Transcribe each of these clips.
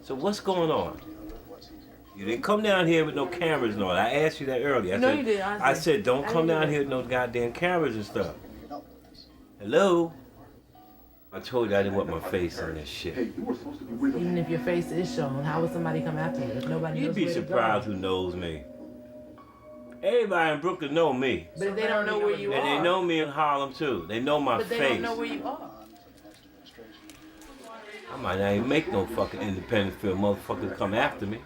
So what's going on? You didn't come down here with no cameras and all. I asked you that earlier. No, you did. I said, don't come down here with no goddamn cameras and stuff. Hello? I told you I didn't want my face on this shit. Even if your face is shown, how would somebody come after you if nobody knows where to go? You'd be surprised who knows me. Everybody in Brooklyn know me. But if they don't know where you are. And they know me in Harlem too. They know my face. But they don't know where you are. I might not even make no fucking independent film. Motherfuckers come after me.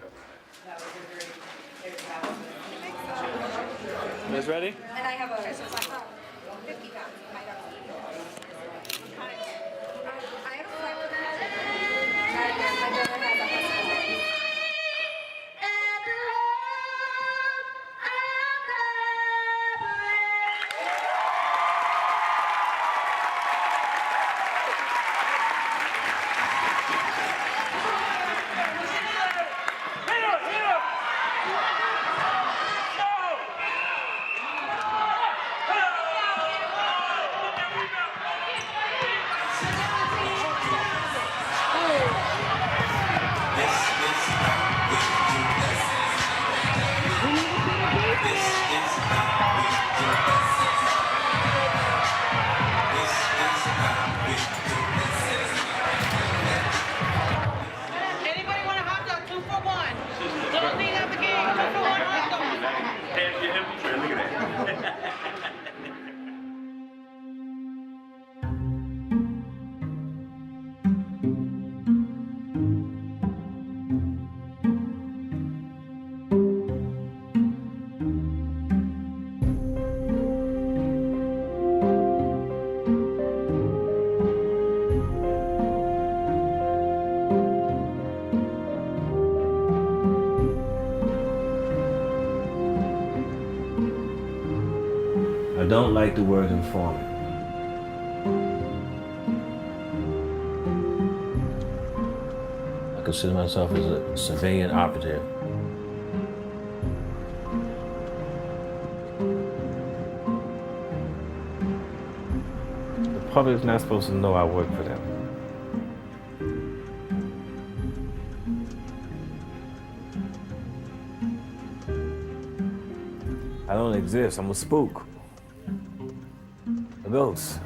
You guys ready? And I have a 50 pounds. My dog. I have a flight with that. My brother has a husband. I don't like the word informant. I consider myself as a civilian operative. The public is not supposed to know I work for them. I don't exist. I'm a spook. A ghost.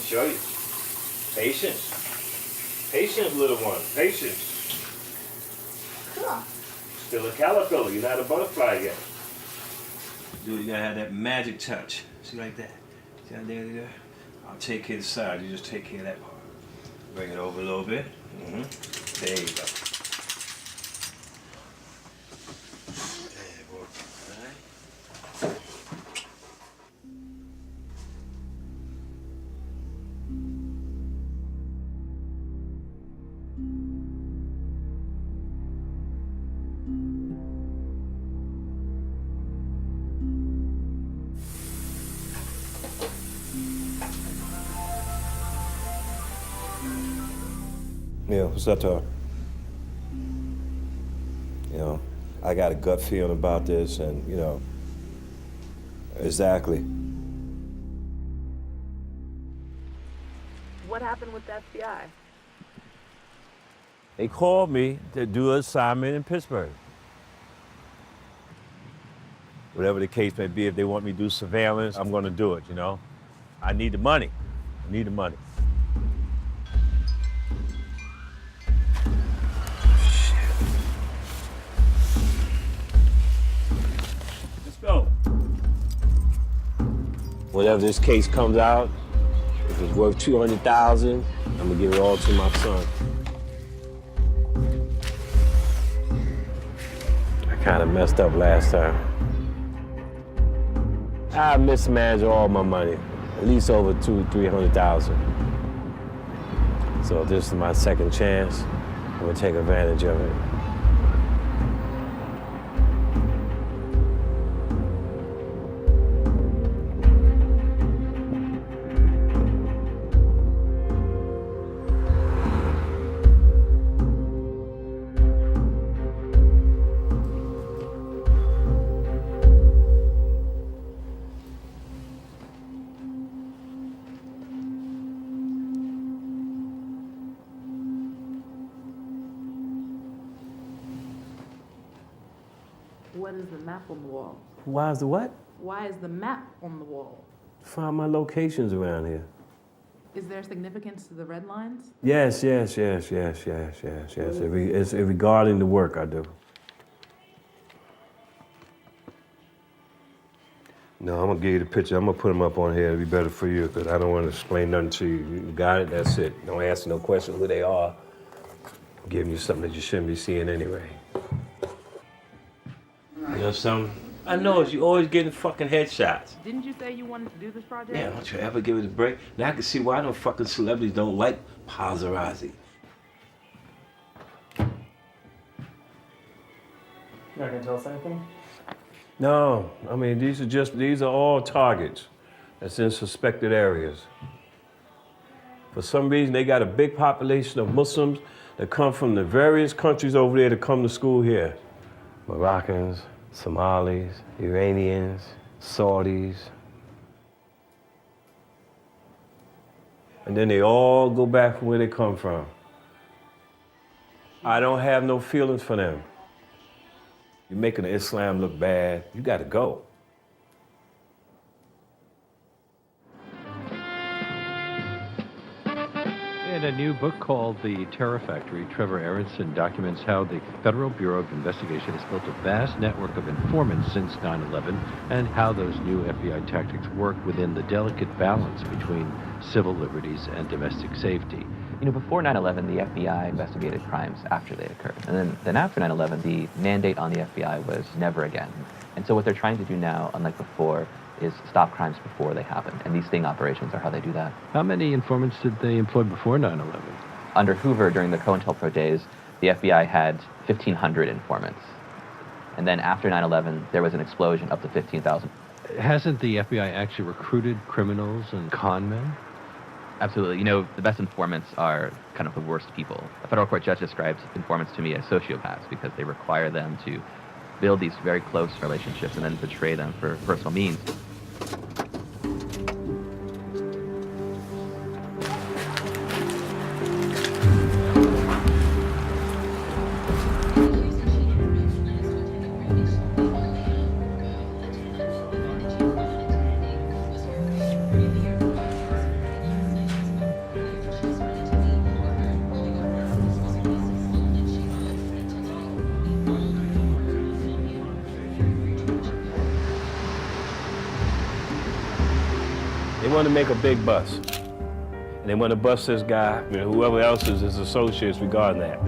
Show you. Patience. Patience, little one. Patience. Cool. Still a caterpillar. You're not a butterfly yet. Dude, you gotta have that magic touch. See like that? See how there? I'll take care of the side. You just take care of that part. Bring it over a little bit. There you go. There, boy. All right. Yeah, what's up, Tar? You know, I got a gut feeling about this, and, you know, exactly. What happened with the FBI? They called me to do an assignment in Pittsburgh. Whatever the case may be, if they want me to do surveillance, I'm gonna do it, you know? I need the money. I need the money. Go. Whenever this case comes out, if it's worth $200,000, I'm gonna give it all to my son. I kind of messed up last time. I mismanaged all my money, at least over $200,000-300,000. So this is my second chance. I'm gonna take advantage of it. What is the map on the wall? Why is the what? Why is the map on the wall? Find my locations around here. Is there significance to the red lines? Yes. It's regarding the work I do. No, I'm gonna give you the picture. I'm gonna put them up on here. It'll be better for you, because I don't want to explain nothing to you. You got it, that's it. Don't ask no question who they are. I'm giving you something that you shouldn't be seeing anyway. You know something? I know, you always getting fucking headshots. Didn't you say you wanted to do this project? Man, don't you ever give it a break? Now I can see why no fucking celebrities don't like paparazzi. You're not gonna tell us anything? No, I mean, these are all targets that's in suspected areas. For some reason, they got a big population of Muslims that come from the various countries over there to come to school here. Moroccans, Somalis, Iranians, Saudis. And then they all go back from where they come from. I don't have no feelings for them. You're making Islam look bad, you gotta go. In a new book called The Terror Factory, Trevor Aronson documents how the Federal Bureau of Investigation has built a vast network of informants since 9/11 and how those new FBI tactics work within the delicate balance between civil liberties and domestic safety. You know, before 9/11, the FBI investigated crimes after they occurred. And then after 9/11, the mandate on the FBI was never again. And so what they're trying to do now, unlike before, is stop crimes before they happen. And these sting operations are how they do that. How many informants did they employ before 9/11? Under Hoover, during the COINTELPRO days, the FBI had 1,500 informants. And then after 9/11, there was an explosion up to 15,000. Hasn't the FBI actually recruited criminals and con men? Absolutely. You know, the best informants are kind of the worst people. A federal court judge describes informants to me as sociopaths because they require them to build these very close relationships and then betray them for personal means. They want to make a big bust. And they want to bust this guy, and whoever else is his associates regarding that.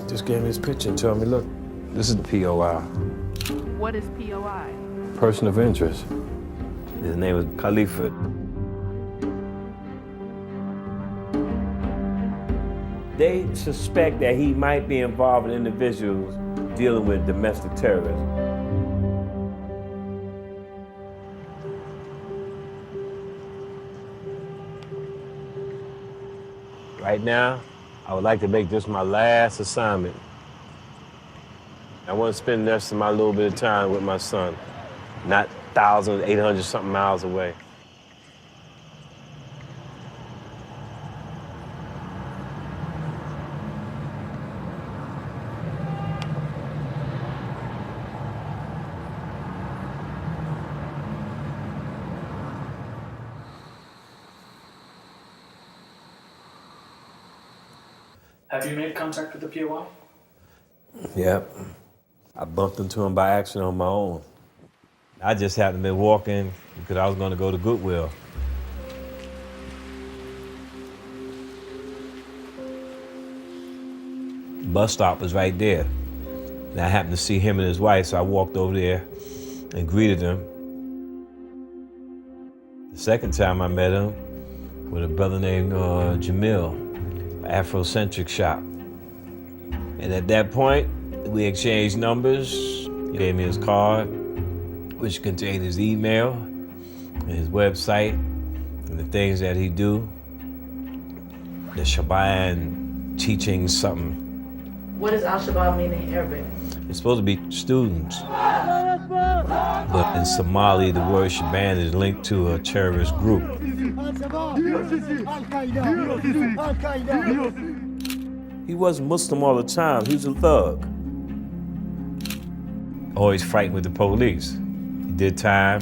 Just gave me his picture and told me, look, this is the POI. What is POI? Person of interest. His name was Khalifa. They suspect that he might be involved with individuals dealing with domestic terrorism. Right now, I would like to make this my last assignment. I want to spend the rest of my little bit of time with my son, not 1,800 something miles away. Have you made contact with the POI? Yep. I bumped into him by accident on my own. I just happened to be walking because I was going to go to Goodwill. Bus stop was right there. And I happened to see him and his wife, so I walked over there and greeted them. The second time I met him with a brother named Jamil, Afrocentric shop. And at that point, we exchanged numbers. He gave me his card, which contained his email and his website and the things that he do. The Shaban teaching something. What does Al-Shabaab mean in Arabic? It's supposed to be students. But in Somali, the word Shaban is linked to a terrorist group. He wasn't Muslim all the time, he was a thug. Always fighting with the police. He did time.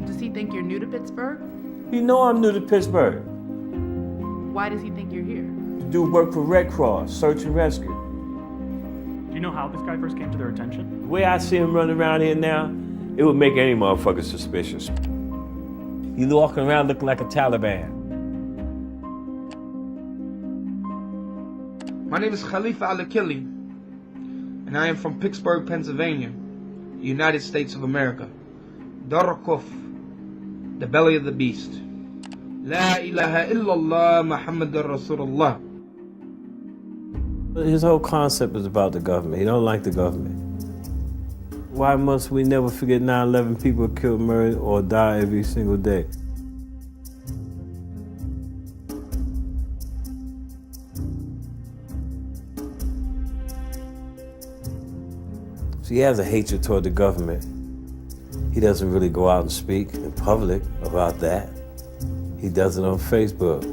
Does he think you're new to Pittsburgh? You know I'm new to Pittsburgh. Why does he think you're here? To do work for Red Cross, search and rescue. Do you know how this guy first came to their attention? The way I see him running around here now, it would make any motherfucker suspicious. He walking around looking like a Taliban. My name is Khalifa Al-Akili, and I am from Pittsburgh, Pennsylvania, United States of America. Darkuf, the belly of the beast. La ilaha illallah Muhammadur Rasulullah. His whole concept is about the government. He don't like the government. Why must we never forget 9/11 people killed, murdered, or die every single day? So he has a hatred toward the government. He doesn't really go out and speak in public about that. He does it on Facebook.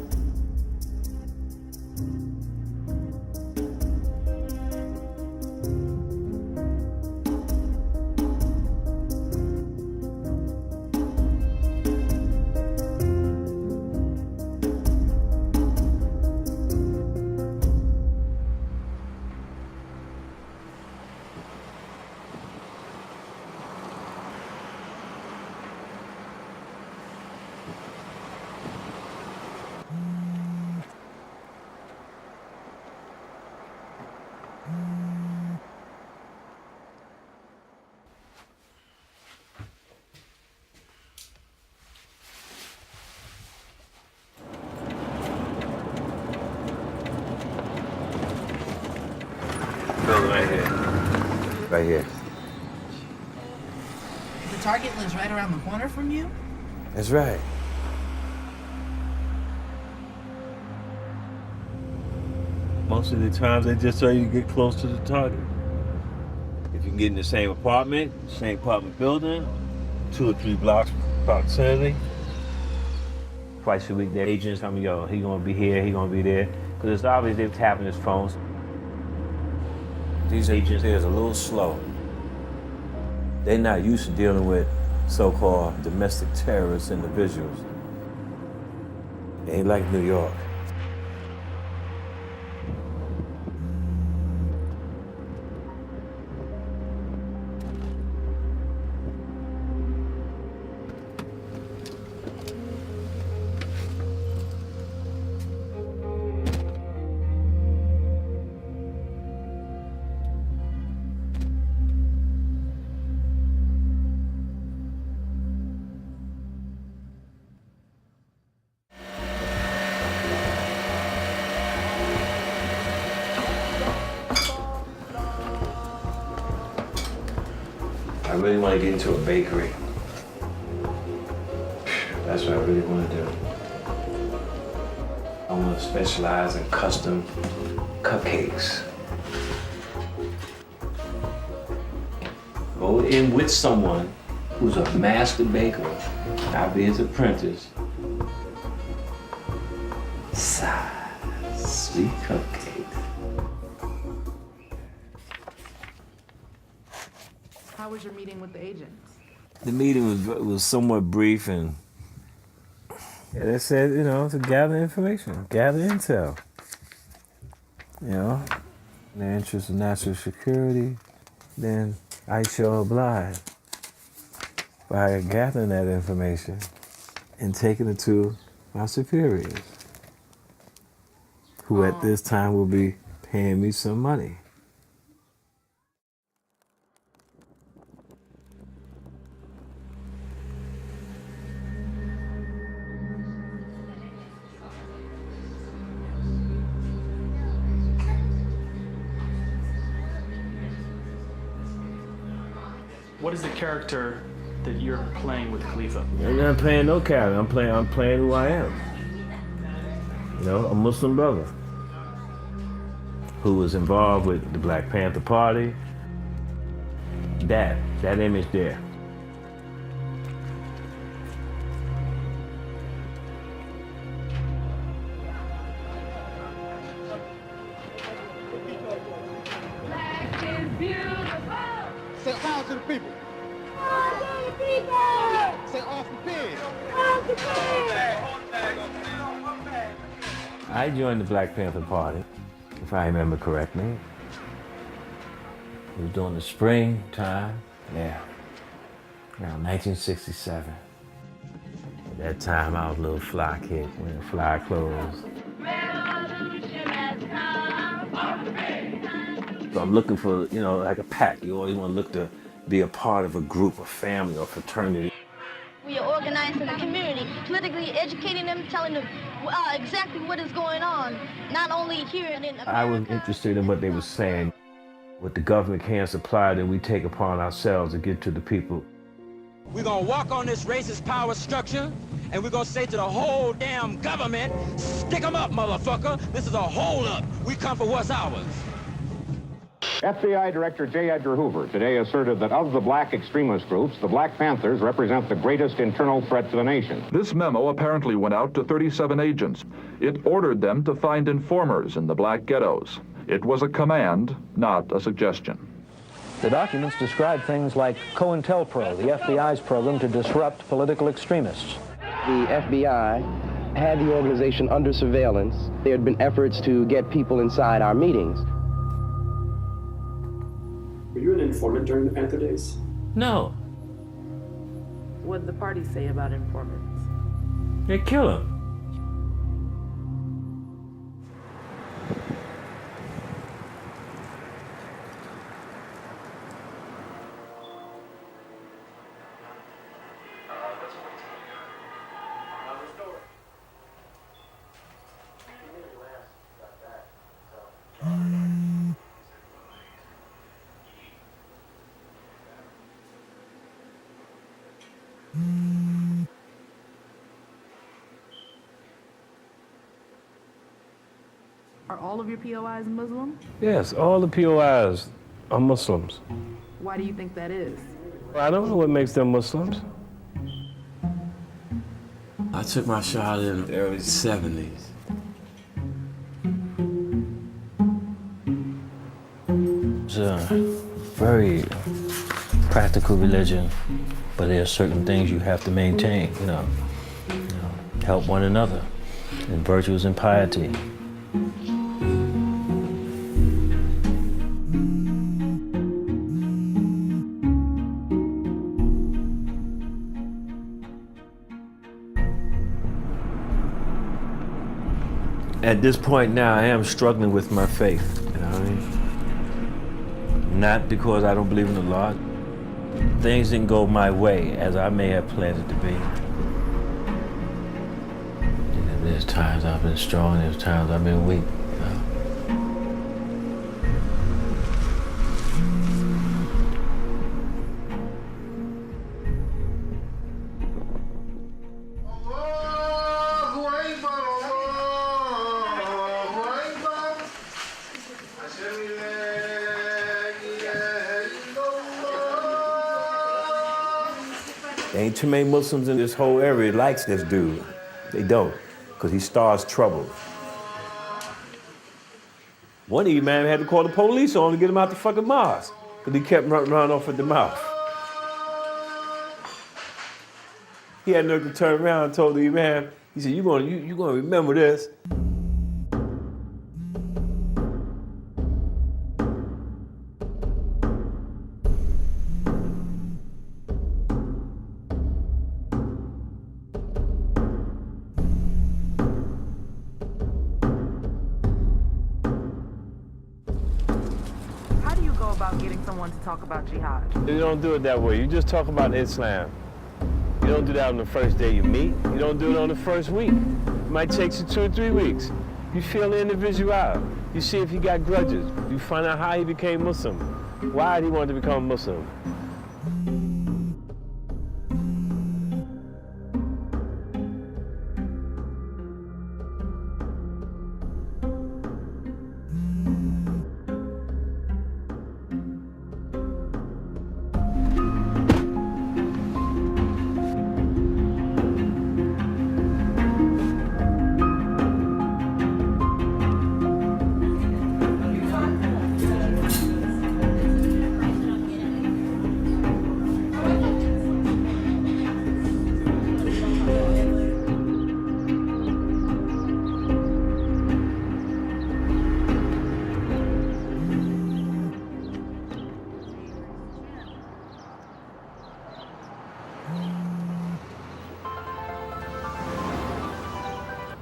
Right here. Right here. The target lives right around the corner from you? That's right. Most of the times they just tell you to get close to the target. If you can get in the same apartment building, 2 or 3 blocks proximity. Twice a week, their agents tell me, yo, he gonna be here, he gonna be there. Because it's obvious they're tapping his phones. These agents here is a little slow. They're not used to dealing with so-called domestic terrorist individuals. They ain't like New York. I really want to get into a bakery. That's what I really want to do. I want to specialize in custom cupcakes. Go in with someone who's a master baker. I'll be his apprentice. Sweet cupcakes. How was your meeting with the agents? The meeting was somewhat brief, and they said, you know, to gather information, gather intel. You know, in the interest of national security, then I shall oblige by gathering that information and taking it to my superiors, who at this time will be paying me some money. What is the character that you're playing with Khalifa? I'm not playing no character. I'm playing who I am. You know, a Muslim brother who was involved with the Black Panther Party. That image there. Say loud to the people. Loud to the people. Say off the pen. Off the pen. I joined the Black Panther Party, if I remember correctly. It was during the springtime, yeah, around 1967. At that time, I was a little fly kid, wearing fly clothes. So I'm looking for, you know, like a pack. You always want to look to be a part of a group, a family, or fraternity. We are organizing the community, politically educating them, telling them exactly what is going on, not only here in America. I was interested in what they were saying. What the government can't supply, that we take upon ourselves to get to the people. We're gonna walk on this racist power structure, and we're gonna say to the whole damn government, stick 'em up, motherfucker. This is a hold-up. We come for what's ours. FBI Director J. Edgar Hoover today asserted that of the black extremist groups, the Black Panthers represent the greatest internal threat to the nation. This memo apparently went out to 37 agents. It ordered them to find informers in the black ghettos. It was a command, not a suggestion. The documents describe things like COINTELPRO, the FBI's program to disrupt political extremists. The FBI had the organization under surveillance. There had been efforts to get people inside our meetings. Were you an informant during the Panther days? No. What did the party say about informants? They kill him. Are all of your POIs Muslim? Yes, all the POIs are Muslims. Why do you think that is? I don't know what makes them Muslims. I took my shot in the early 70s. It's a very practical religion, but there are certain things you have to maintain, you know, help one another, and virtues and piety. At this point now, I am struggling with my faith, you know what I mean? Not because I don't believe in the Lord. Things didn't go my way as I may have planned it to be. And there's times I've been strong, there's times I've been weak. There ain't too many Muslims in this whole area likes this dude. They don't, because he starts trouble. One imam had to call the police on to get him out the fucking mosque, because he kept running off at the mouth. He had nerve to turn around and told the imam, he said, you're gonna remember this. To talk about jihad. You don't do it that way. You just talk about Islam. You don't do that on the first day you meet. You don't do it on the first week. It might take you 2 or 3 weeks. You feel the individual. You see if he got grudges. You find out how he became Muslim. Why did he want to become Muslim?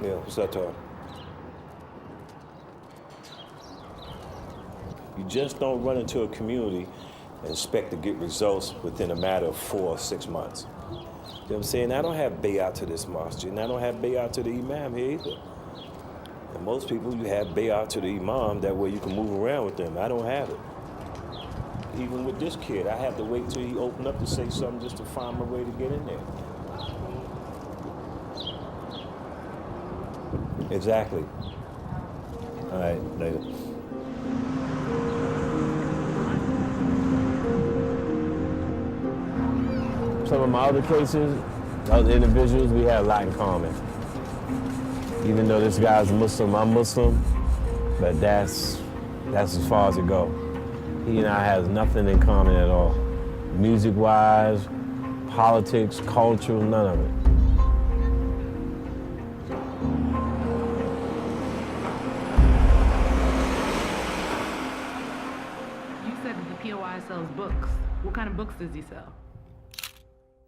Yeah, what's up, Tom? You just don't run into a community and expect to get results within a matter of 4 or 6 months. You know what I'm saying? I don't have bay'at to this masjid, and I don't have bay'at to the imam here either. And most people, you have bay'at to the imam, that way you can move around with them. I don't have it. Even with this kid, I have to wait till he open up to say something just to find my way to get in there. Exactly. All right, later. Some of my other cases, other individuals, we have a lot in common. Even though this guy's Muslim, I'm Muslim, but that's as far as it goes. He and I have nothing in common at all. Music-wise, politics, culture, none of it. You said that the POI sells books. What kind of books does he sell?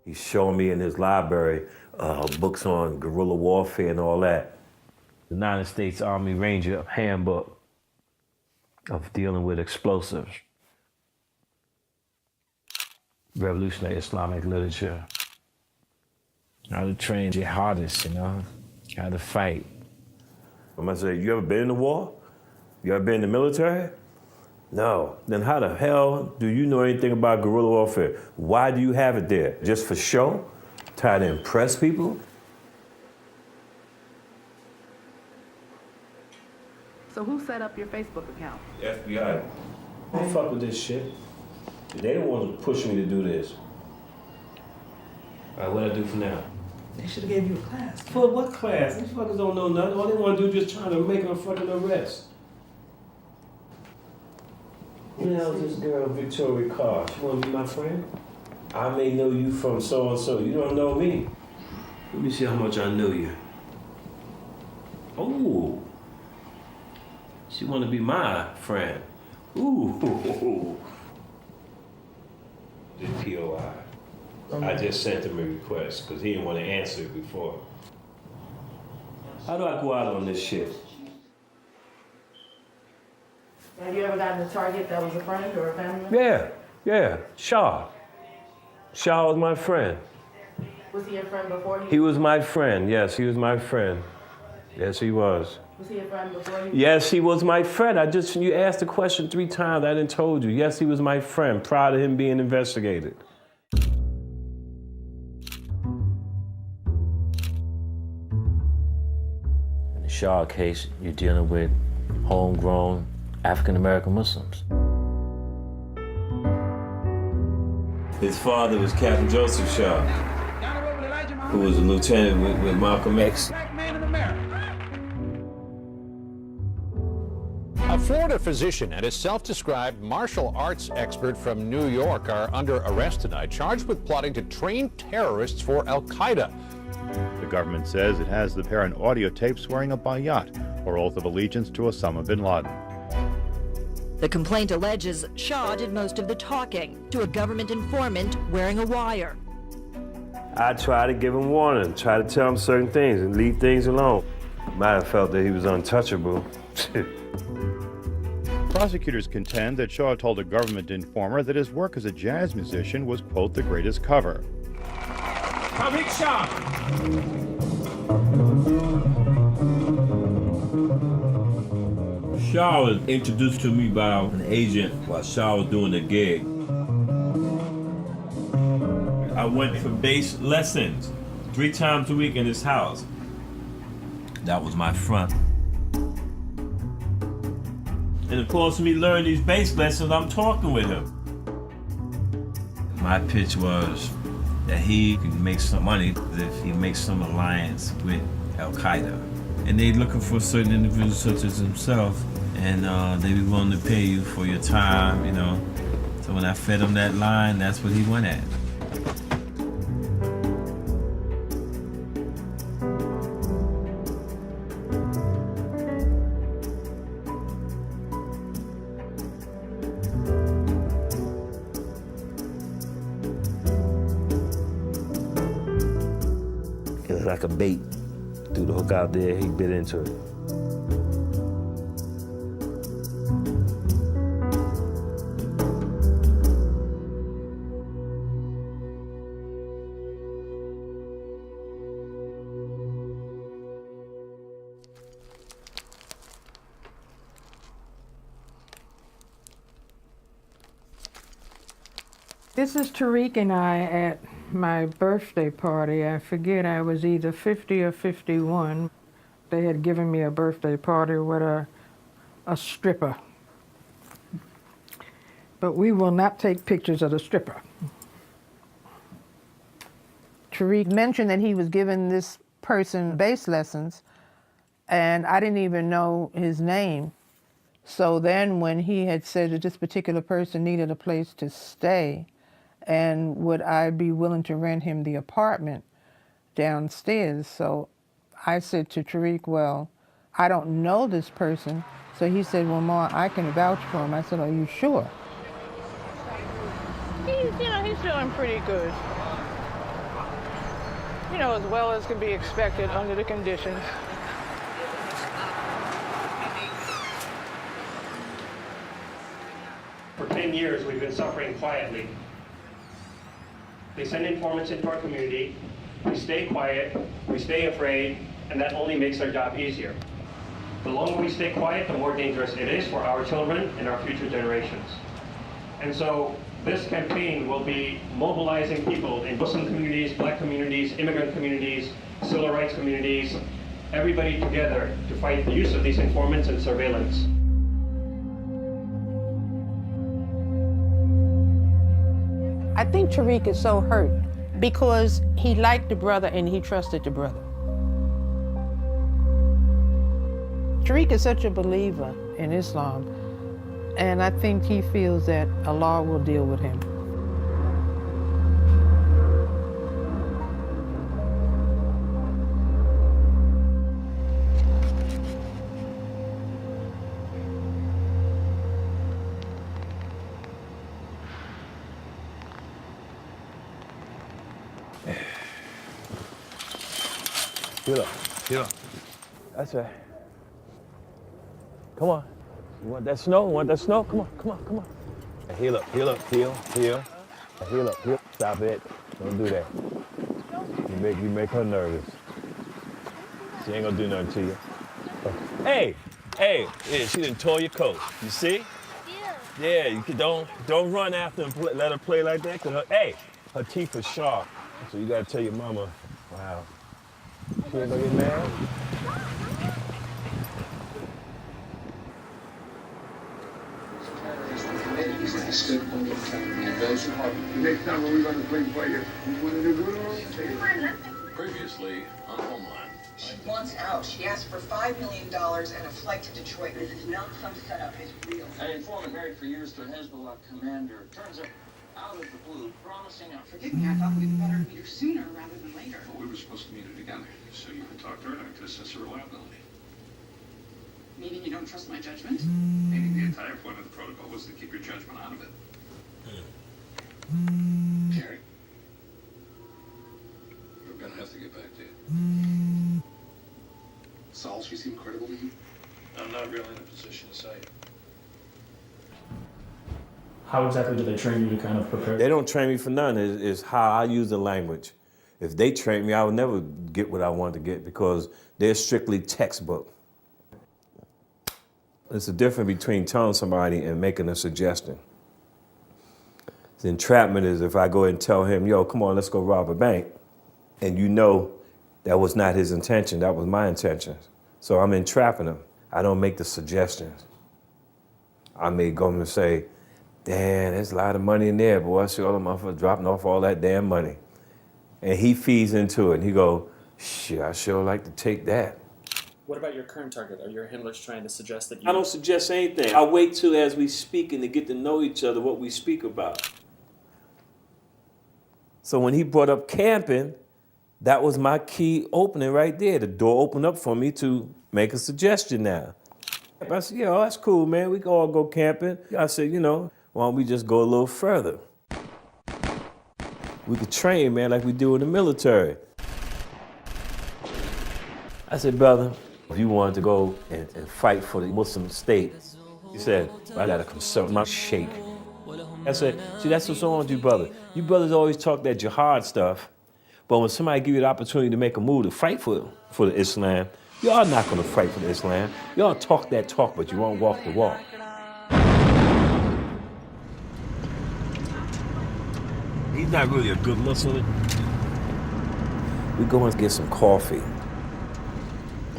He's showing me in his library books on guerrilla warfare and all that. The United States Army Ranger Handbook of dealing with explosives. Revolutionary Islamic literature. How to train jihadists, you know? How to fight. I'm gonna say, you ever been in the war? You ever been in the military? No. Then how the hell do you know anything about guerrilla warfare? Why do you have it there? Just for show? Trying to impress people? So who set up your Facebook account? The FBI. Don't fuck with this shit. They don't want to push me to do this. All right, what I do for now? They should have gave you a class. For what class? These fuckers don't know nothing. All they want to do is just trying to make a fucking arrest. Who the hell is this girl, Victoria Carr? She want to be my friend? I may know you from so-and-so. You don't know me. Let me see how much I know you. Oh. She want to be my friend. Ooh. The POI. I just sent him a request because he didn't want to answer it before. How do I go out on this shit? Have you ever gotten a target that was a friend or a family member? Yeah. Shaw. Shaw was my friend. Was he your friend before He was my friend. Yes, he was my friend. Yes, he was. Was he a friend before you? Yes, he was my friend. You asked the question 3 times. I didn't told you. Yes, he was my friend prior to him being investigated. In the Shaw case, you're dealing with homegrown African-American Muslims. His father was Captain Joseph Shaw, who was a lieutenant with Malcolm X. A Florida physician and a self-described martial arts expert from New York are under arrest tonight, charged with plotting to train terrorists for Al-Qaeda. The government says it has the pair on audio tape swearing a bayat, or oath of allegiance to Osama bin Laden. The complaint alleges Shaw did most of the talking to a government informant wearing a wire. I tried to give him warning, try to tell him certain things and leave things alone. Might have felt that he was untouchable. Prosecutors contend that Shaw told a government informer that his work as a jazz musician was, quote, the greatest cover. Tariq Shah! Shaw was introduced to me by an agent while Shaw was doing the gig. I went for base lessons 3 times a week in his house. That was my front. And of course, when he learned these base lessons, I'm talking with him. My pitch was that he could make some money if he makes some alliance with Al-Qaeda. And they looking for certain individuals such as himself, and they be willing to pay you for your time, you know. So when I fed him that line, that's what he went at. It was like a bait. Threw the hook out there, he bit into it. This is Tariq and I at my birthday party. I forget, I was either 50 or 51. They had given me a birthday party with a stripper. But we will not take pictures of the stripper. Tariq mentioned that he was giving this person bass lessons, and I didn't even know his name. So then when he had said that this particular person needed a place to stay, and would I be willing to rent him the apartment downstairs? So I said to Tariq, well, I don't know this person. So he said, well, Ma, I can vouch for him. I said, are you sure? He's doing pretty good. You know, as well as can be expected under the conditions. For 10 years, we've been suffering quietly. They send informants into our community, we stay quiet, we stay afraid, and that only makes our job easier. The longer we stay quiet, the more dangerous it is for our children and our future generations. And so this campaign will be mobilizing people in Muslim communities, Black communities, immigrant communities, civil rights communities, everybody together to fight the use of these informants and surveillance. I think Tariq is so hurt because he liked the brother and he trusted the brother. Tariq is such a believer in Islam, and I think he feels that Allah will deal with him. Heal up. That's right. Come on. You want that snow? Come on. Heal up, heal. Heal up. Stop it. Don't do that. You make her nervous. She ain't gonna do nothing to you. Hey, yeah, she done tore your coat. You see? Yeah, you can, don't run after and let her play like that. Cause her teeth are sharp. So you gotta tell your mama, wow. She ain't gonna get mad? Next time when we're going to play for you, you want to do good? Previously on Homeland. She wants out. She asked for $5 million and a flight to Detroit. This is not some setup. It's real. An informant married for years to a Hezbollah commander turns up out of the blue, promising out. Forgive me, I thought we'd better meet her sooner rather than later. Well, we were supposed to meet her together, so you could talk to her and I could assess her reliability. Meaning you don't trust my judgment? Meaning the entire point of the protocol was to keep your judgment out of it. Carrie, we're gonna have to get back to you. Saul, she seemed credible to you? I'm not really in a position to say. How exactly do they train you to kind of prepare? They don't train me for nothing. It's how I use the language. If they train me, I would never get what I wanted to get because they're strictly textbook. There's a difference between telling somebody and making a suggestion. The entrapment is if I go and tell him, yo, come on, let's go rob a bank, and you know that was not his intention, that was my intention. So I'm entrapping him. I don't make the suggestions. I may go and say, damn, there's a lot of money in there, boy. I see all the motherfuckers dropping off all that damn money. And he feeds into it, and he go, shit, I sure like to take that. What about your current target? Are your handlers trying to suggest that you... I don't suggest anything. I wait till as we speak and to get to know each other, what we speak about. So when he brought up camping, that was my key opening right there. The door opened up for me to make a suggestion now. I said, yeah, that's cool, man. We can all go camping. I said, you know, why don't we just go a little further? We could train, man, like we do in the military. I said, brother, if you wanted to go and fight for the Muslim state, he said, I gotta consult my sheikh. I said, see, that's what's wrong with you, brother. You brothers always talk that jihad stuff, but when somebody give you the opportunity to make a move to fight for the Islam, y'all not gonna fight for the Islam. Y'all talk that talk, but you won't walk the walk. He's not really a good Muslim. We go and get some coffee.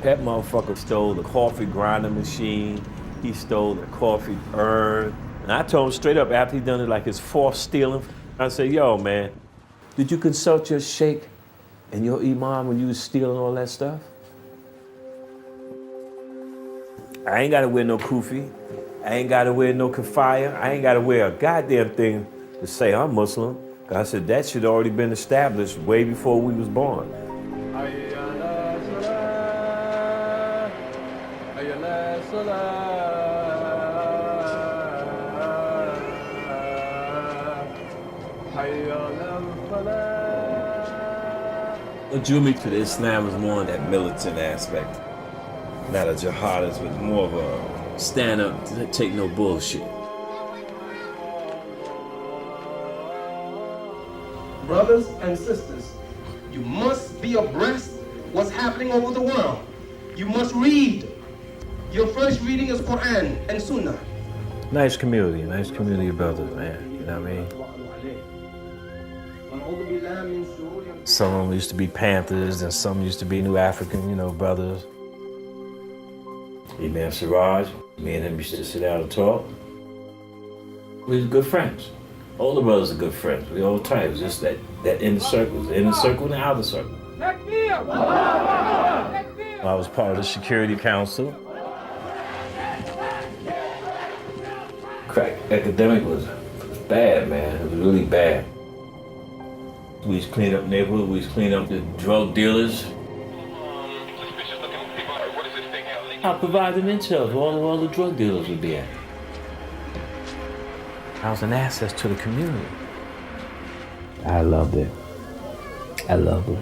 That motherfucker stole the coffee grinding machine. He stole the coffee urn. And I told him straight up after he done it like his fourth stealing, I said, yo, man, did you consult your sheikh and your imam when you was stealing all that stuff? I ain't gotta wear no kufi. I ain't gotta wear no kafaya. I ain't gotta wear a goddamn thing to say I'm Muslim. I said, that should already been established way before we was born. What drew me to the Islam was more that militant aspect. Not a jihadist, but more of a stand up, take no bullshit. Brothers and sisters, you must be abreast what's happening over the world. You must read. Your first reading is Quran and Sunnah. Nice community of brothers, man. You know what I mean? Some of them used to be Panthers, and some used to be New African, you know, brothers. Imam Siraj, me and him used to sit down and talk. We was good friends. All the brothers are good friends. We all tight. It was just that inner circle, the inner circle and the outer circle. I was part of the Security Council. Crack epidemic was bad, man. It was really bad. We used to clean up neighborhood. We used to clean up the drug dealers. I provided intel for all the drug dealers would be at. I was an asset to the community. I loved it. I loved it.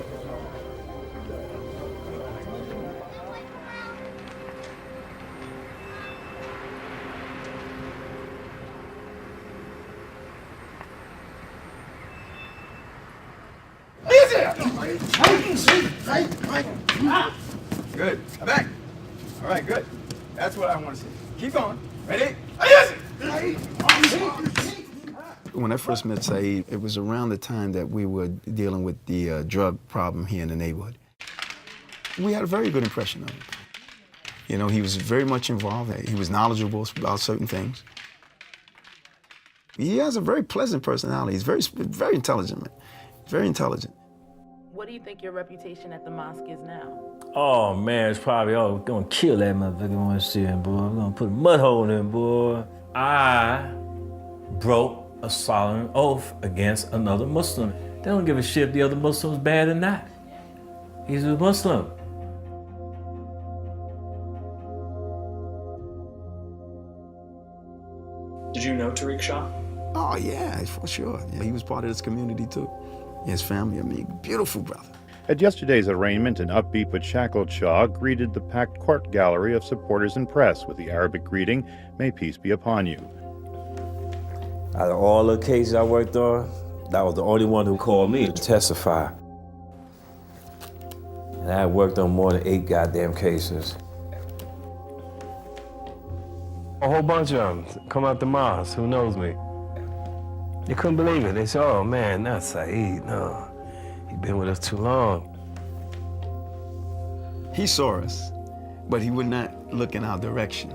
Good. Back. All right, good. That's what I want to see. Keep going. Ready? When I first met Saeed, it was around the time that we were dealing with the drug problem here in the neighborhood. We had a very good impression of him. You know, he was very much involved. He was knowledgeable about certain things. He has a very pleasant personality. He's very intelligent, man. Very intelligent. What do you think your reputation at the mosque is now? Oh man, it's probably we're gonna kill that motherfucker when I see him, boy. We're gonna put a mud hole in him, boy. I broke a solemn oath against another Muslim. They don't give a shit if the other Muslim's bad or not. He's a Muslim. Did you know Tariq Shah? Oh yeah, for sure. Yeah, he was part of this community too. His family, I mean, beautiful brother. At yesterday's arraignment, an upbeat but shackled Shah greeted the packed court gallery of supporters and press with the Arabic greeting, "May peace be upon you." Out of all the cases I worked on, that was the only one who called me to testify. And I worked on more than 8 goddamn cases. A whole bunch of them come out the mosque, who knows me? They couldn't believe it. They said, oh man, not Saeed, no. He's been with us too long. He saw us, but he would not look in our direction.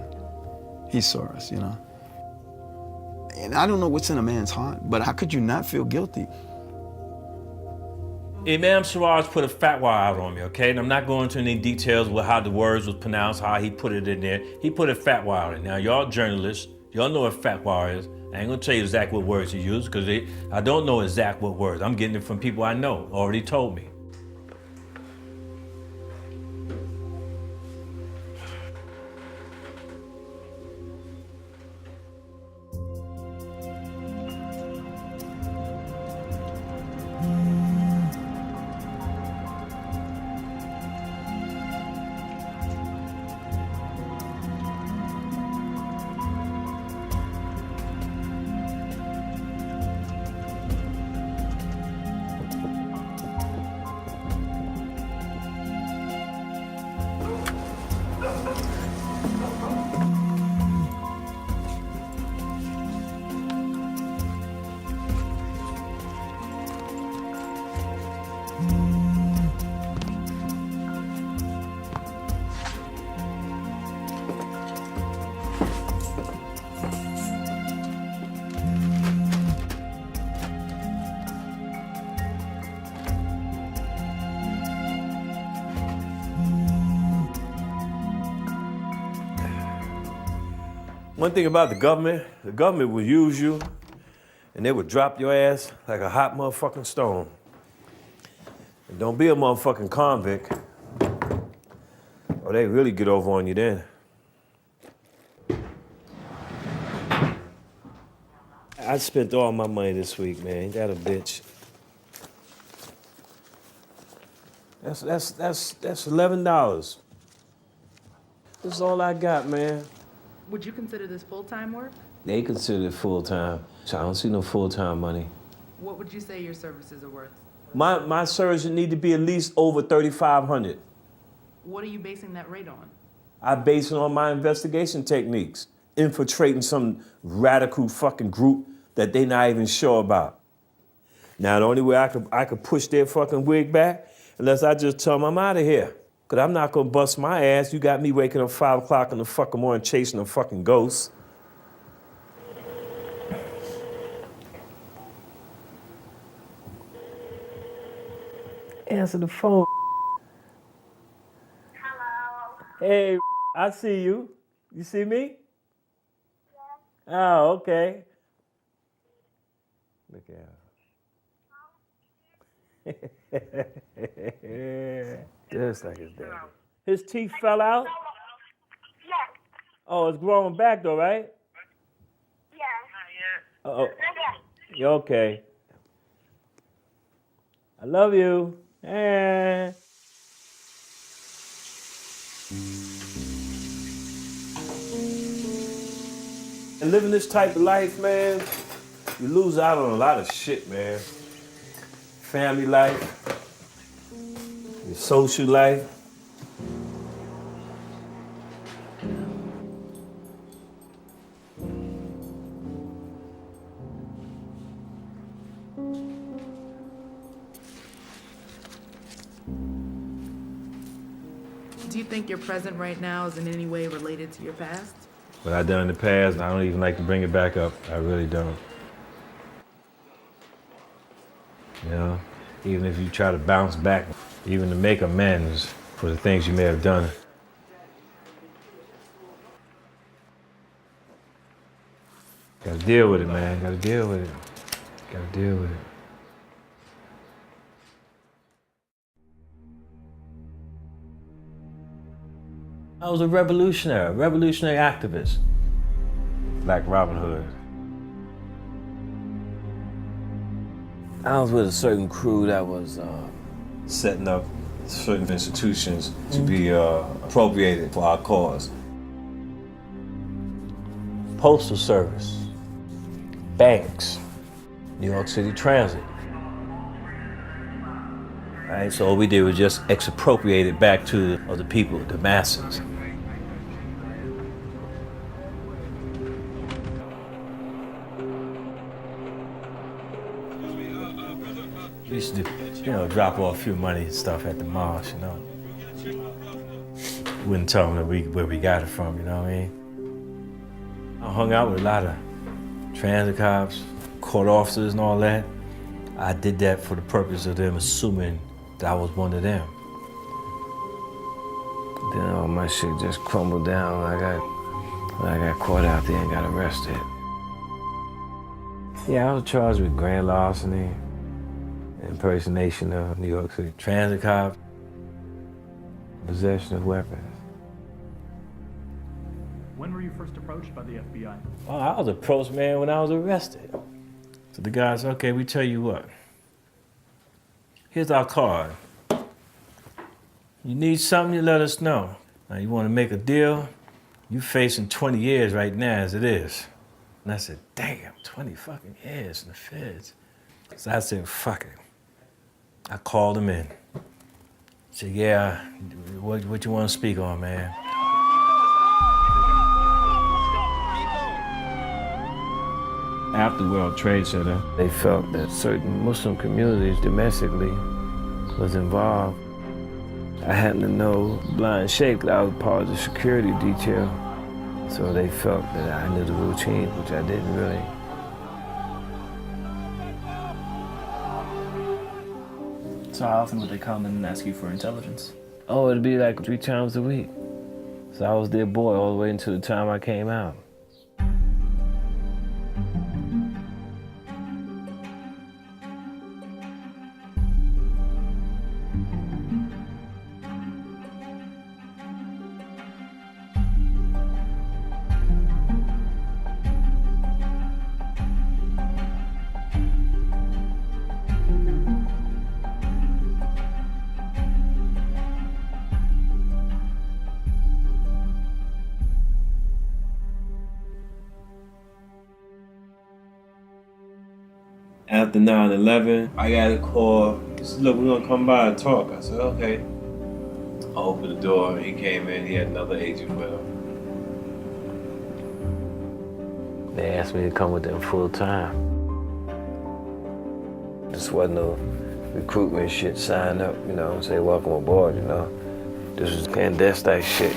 He saw us, you know. And I don't know what's in a man's heart, but how could you not feel guilty? Imam Siraj put a fatwa out on me, okay? And I'm not going into any details with how the words was pronounced, how he put it in there. He put a fatwa out. Now, y'all journalists, y'all know what fatwa is. I ain't gonna tell you exactly what words he used, because I don't know exact what words. I'm getting it from people I know, already told me. One thing about the government will use you and they would drop your ass like a hot motherfucking stone. And don't be a motherfucking convict, or they really get over on you then. I spent all my money this week, man. Ain't that a bitch? That's $11. That's all I got, man. Would you consider this full-time work? They consider it full-time, so I don't see no full-time money. What would you say your services are worth? My services need to be at least over $3,500. What are you basing that rate on? I base it on my investigation techniques, infiltrating some radical fucking group that they not even sure about. Now, the only way I could push their fucking wig back, unless I just tell them I'm out of here. Because I'm not going to bust my ass. You got me waking up 5 o'clock in the fucking morning chasing a fucking ghost. Answer the phone. Hello. Hey, I see you. You see me? Yeah. Oh, okay. Look at her. Just like his daddy. His teeth fell out? Yes. Oh, it's growing back though, right? Yes. Oh, you okay? I love you. Eh. And living this type of life, man, you lose out on a lot of shit, man. Family life, your social life. Do you think your present right now is in any way related to your past? What I done in the past, I don't even like to bring it back up. I really don't. You know, even if you try to bounce back, even to make amends for the things you may have done. Gotta deal with it, man. Gotta deal with it. Gotta deal with it. I was a revolutionary activist. Like Robin Hood. I was with a certain crew that was setting up certain institutions to be appropriated for our cause. Postal Service, banks, New York City Transit. Right, so all we did was just expropriate it back to the people, the masses. We used to, drop off a few money and stuff at the mosque, Wouldn't tell them where we got it from, you know what I mean? I hung out with a lot of transit cops, court officers and all that. I did that for the purpose of them assuming that I was one of them. Then all my shit just crumbled down when I got caught out there and got arrested. Yeah, I was charged with grand larceny, impersonation of New York City transit cops, possession of weapons. When were you first approached by the FBI? Oh, I was approached, man, when I was arrested. So the guy said, okay, we tell you what. Here's our card. You need something, you let us know. Now, you want to make a deal? You facing 20 years right now as it is. And I said, damn, 20 fucking years in the feds. So I said, fuck it. I called him in. I said, yeah, what you want to speak on, man? After World Trade Center, they felt that certain Muslim communities domestically was involved. I happened to know Blind Sheikh, that I was part of the security detail. So they felt that I knew the routine, which I didn't really. So how often would they come and ask you for intelligence? Oh, it'd be like 3 times a week. So I was their boy all the way until the time I came out. After 9/11, I got a call. He said, look, we're gonna come by and talk. I said, okay. I opened the door, he came in, he had another agent with him. They asked me to come with them full time. This wasn't no recruitment shit, sign up, say welcome aboard, This was clandestine shit,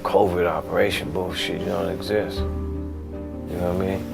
covert operation bullshit, you don't exist. You know what I mean?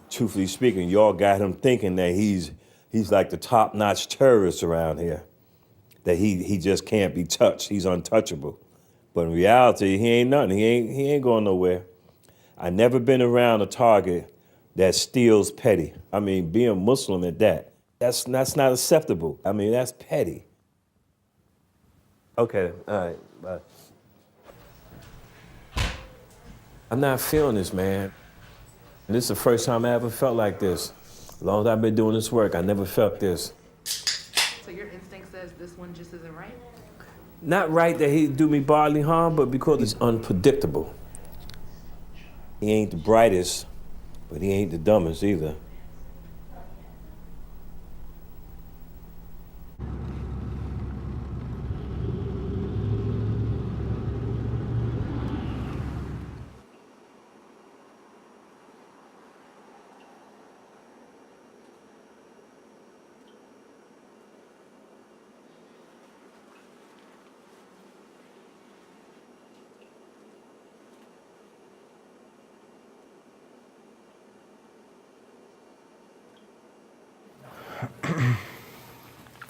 Truthfully speaking, y'all got him thinking that he's like the top-notch terrorist around here. That he just can't be touched. He's untouchable. But in reality, he ain't nothing. He ain't going nowhere. I never been around a target that steals petty. I mean, being Muslim at that, that's not acceptable. I mean, that's petty. Okay, all right, bye. I'm not feeling this, man. This is the first time I ever felt like this. As long as I've been doing this work, I never felt this. So your instinct says this one just isn't right? Not right that he'd do me bodily harm, but because he's unpredictable. He ain't the brightest, but he ain't the dumbest either.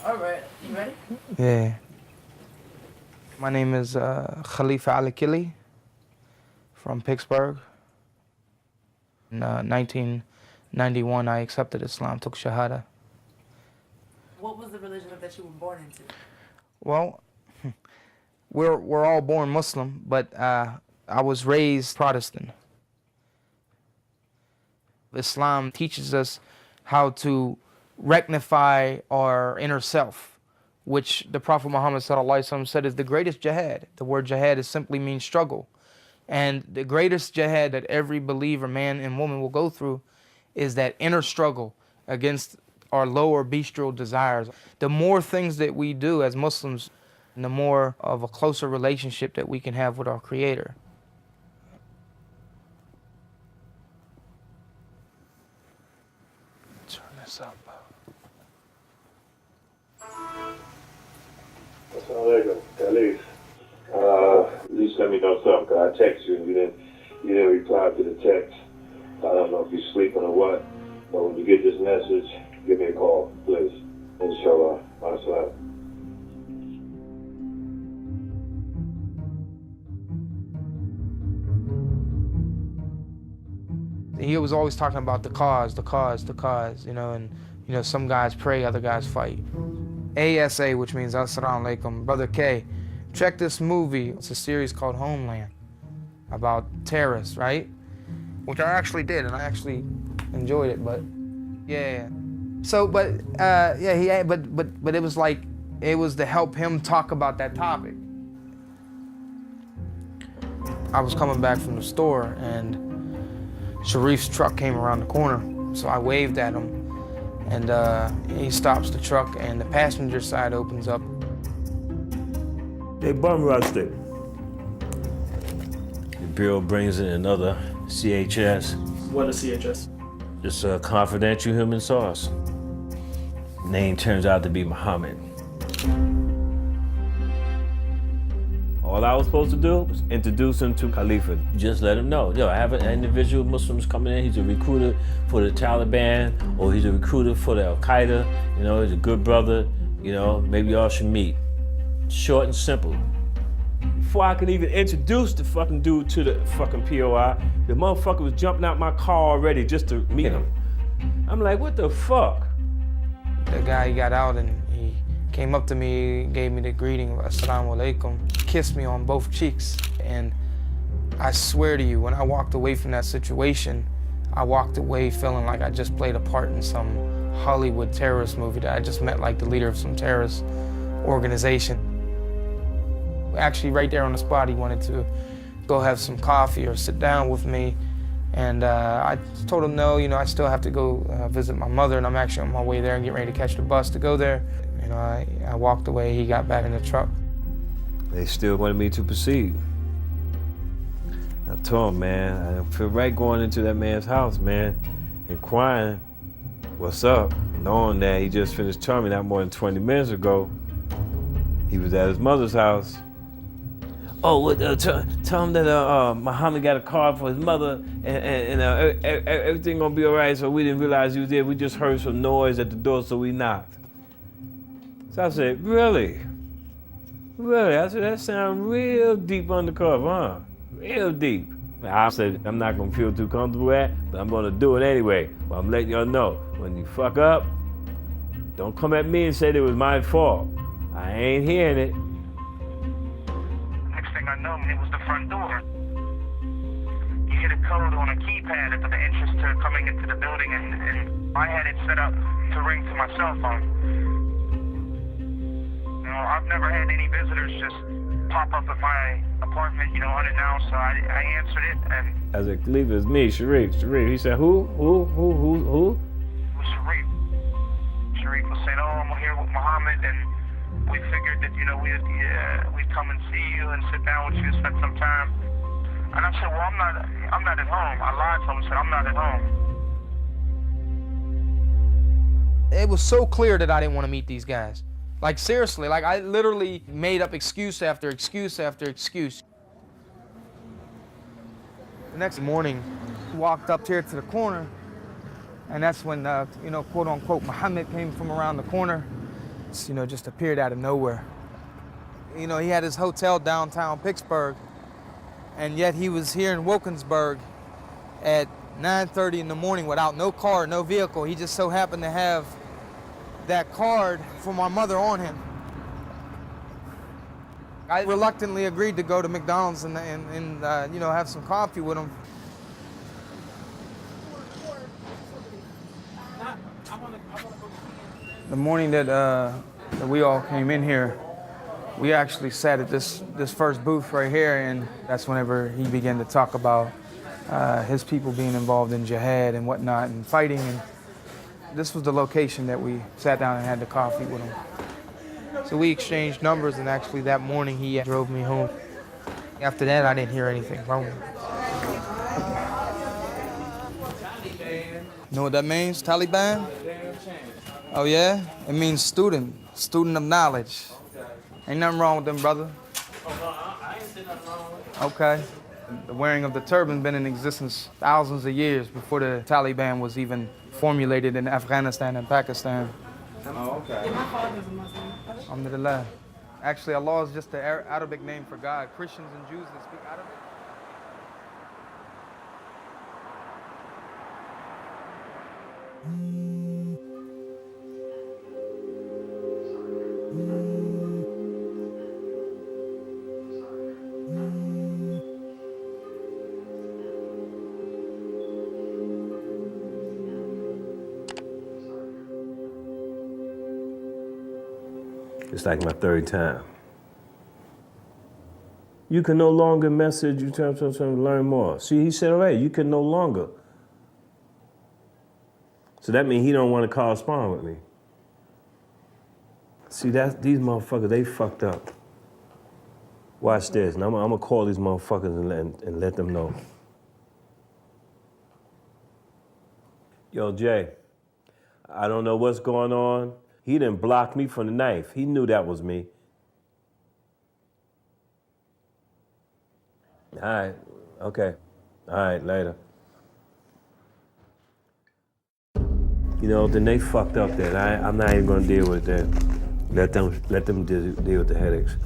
All right, you ready? Yeah. My name is Khalifa Al-Akili from Pittsburgh. In 1991, I accepted Islam, took Shahada. What was the religion that you were born into? Well, we're all born Muslim, but I was raised Protestant. Islam teaches us how to rectify our inner self, which the Prophet Muhammad ﷺ said is the greatest jihad. The word jihad simply means struggle. And the greatest jihad that every believer, man and woman, will go through is that inner struggle against our lower bestial desires. The more things that we do as Muslims, the more of a closer relationship that we can have with our Creator. Turn this up. Assalamualaikum, Khalif. At least let me know something, cause I text you and you didn't reply to the text. I don't know if you're sleeping or what, but when you get this message, give me a call, please. Inshallah. Assalamu. He was always talking about the cause, you know, and you know, some guys pray, other guys fight. ASA, which means Assalamu Alaikum. Brother K, check this movie. It's a series called Homeland about terrorists, right? Which I actually did, and I actually enjoyed it, but yeah. So, but it was like, it was to help him talk about that topic. I was coming back from the store, and Sharif's truck came around the corner, so I waved at him, and he stops the truck, and the passenger side opens up. They bum rusted. The Bureau brings in another CHS. What is CHS? Just a confidential human source. Name turns out to be Muhammad. All I was supposed to do was introduce him to Khalifa. Just let him know, yo, I have an individual Muslims coming in, he's a recruiter for the Taliban, or he's a recruiter for the Al-Qaeda, you know, he's a good brother, you know, maybe y'all should meet. Short and simple. Before I could even introduce the fucking dude to the fucking POI, the motherfucker was jumping out my car already just to meet him. I'm like, what the fuck? The guy got out and he came up to me, gave me the greeting of Assalamu Alaikum, kissed me on both cheeks. And I swear to you, when I walked away from that situation, I walked away feeling like I just played a part in some Hollywood terrorist movie, that I just met like the leader of some terrorist organization. Actually, right there on the spot, he wanted to go have some coffee or sit down with me. And I told him no, you know, I still have to go visit my mother, and I'm actually on my way there and getting ready to catch the bus to go there. You know, I walked away, he got back in the truck. They still wanted me to proceed. I told him, man, I feel right going into that man's house, man, inquiring, what's up? Knowing that he just finished telling me not more than 20 minutes ago, he was at his mother's house. Oh, tell him that Muhammad got a card for his mother, and everything gonna be all right, so we didn't realize he was there. We just heard some noise at the door, so we knocked. So I said, really? Really? I said, that sounds real deep undercover, huh? Real deep. I said, I'm not gonna feel too comfortable at, but I'm gonna do it anyway. But I'm letting y'all know, when you fuck up, don't come at me and say it was my fault. I ain't hearing it. Next thing I know, it was the front door. You hit a code on a keypad at the entrance to coming into the building, and I had it set up to ring to my cell phone. You know, I've never had any visitors just pop up at my apartment, you know, unannounced, so I answered it, and... I said, Khalifa, it's me, Sharif. He said, who? It was Sharif. Sharif was saying, oh, I'm here with Muhammad, and we figured that, you know, we'd come and see you and sit down with you and spend some time. And I said, well, I'm not at home. I lied to him and said, I'm not at home. It was so clear that I didn't want to meet these guys. Like, seriously, like, I literally made up excuse after excuse after excuse. The next morning, walked up here to the corner, and that's when, you know, quote unquote, Muhammad came from around the corner. You know, just appeared out of nowhere. You know, he had his hotel downtown Pittsburgh, and yet he was here in Wilkinsburg at 9:30 in the morning without no car, no vehicle. He just so happened to have that card for my mother on him. I reluctantly agreed to go to McDonald's and you know, have some coffee with him. The morning that we all came in here, we actually sat at this first booth right here, and that's whenever he began to talk about his people being involved in jihad and whatnot and fighting. And this was the location that we sat down and had the coffee with him. So we exchanged numbers, and actually that morning he drove me home. After that, I didn't hear anything from him. You know what that means, Taliban? Oh yeah? It means student of knowledge. Ain't nothing wrong with them, brother. Okay. The wearing of the turban been in existence thousands of years before the Taliban was even formulated in Afghanistan and Pakistan. Oh, okay. My father's a Muslim. Alhamdulillah. Actually, Allah is just the Arabic name for God. Christians and Jews that speak Arabic. It's like my third time. You can no longer message, you trying to learn more. See, he said, all right, you can no longer. So that means he don't want to correspond with me. See, these motherfuckers, they fucked up. Watch this, and I'm gonna call these motherfuckers and let them know. Yo, Jay, I don't know what's going on. He didn't block me from the knife. He knew that was me. All right, okay. All right, later. You know, then they fucked up that. I'm not even gonna deal with that. Let them deal with the headaches.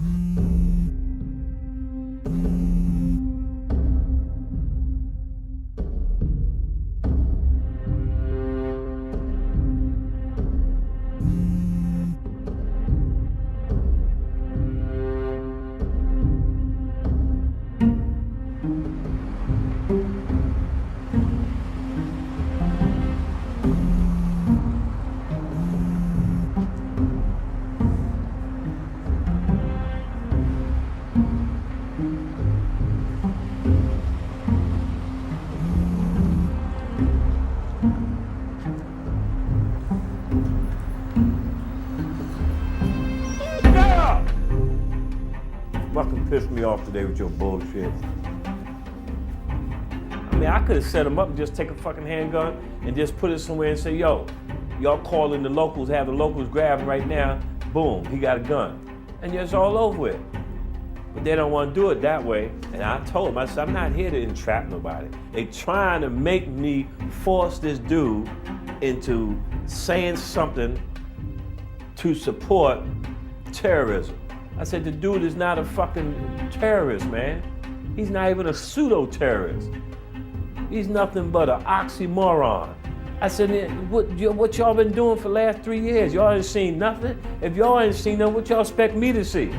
Fucking pissed me off today with your bullshit. I mean, I could have set him up and just take a fucking handgun and just put it somewhere and say, yo, y'all call in the locals, have the locals grab him right now, boom, he got a gun. And it's all over with. But they don't want to do it that way. And I told them, I said, I'm not here to entrap nobody. They trying to make me force this dude into saying something to support terrorism. I said, the dude is not a fucking terrorist, man. He's not even a pseudo-terrorist. He's nothing but an oxymoron. I said, what y'all been doing for the last 3 years? Y'all ain't seen nothing? If y'all ain't seen nothing, what y'all expect me to see?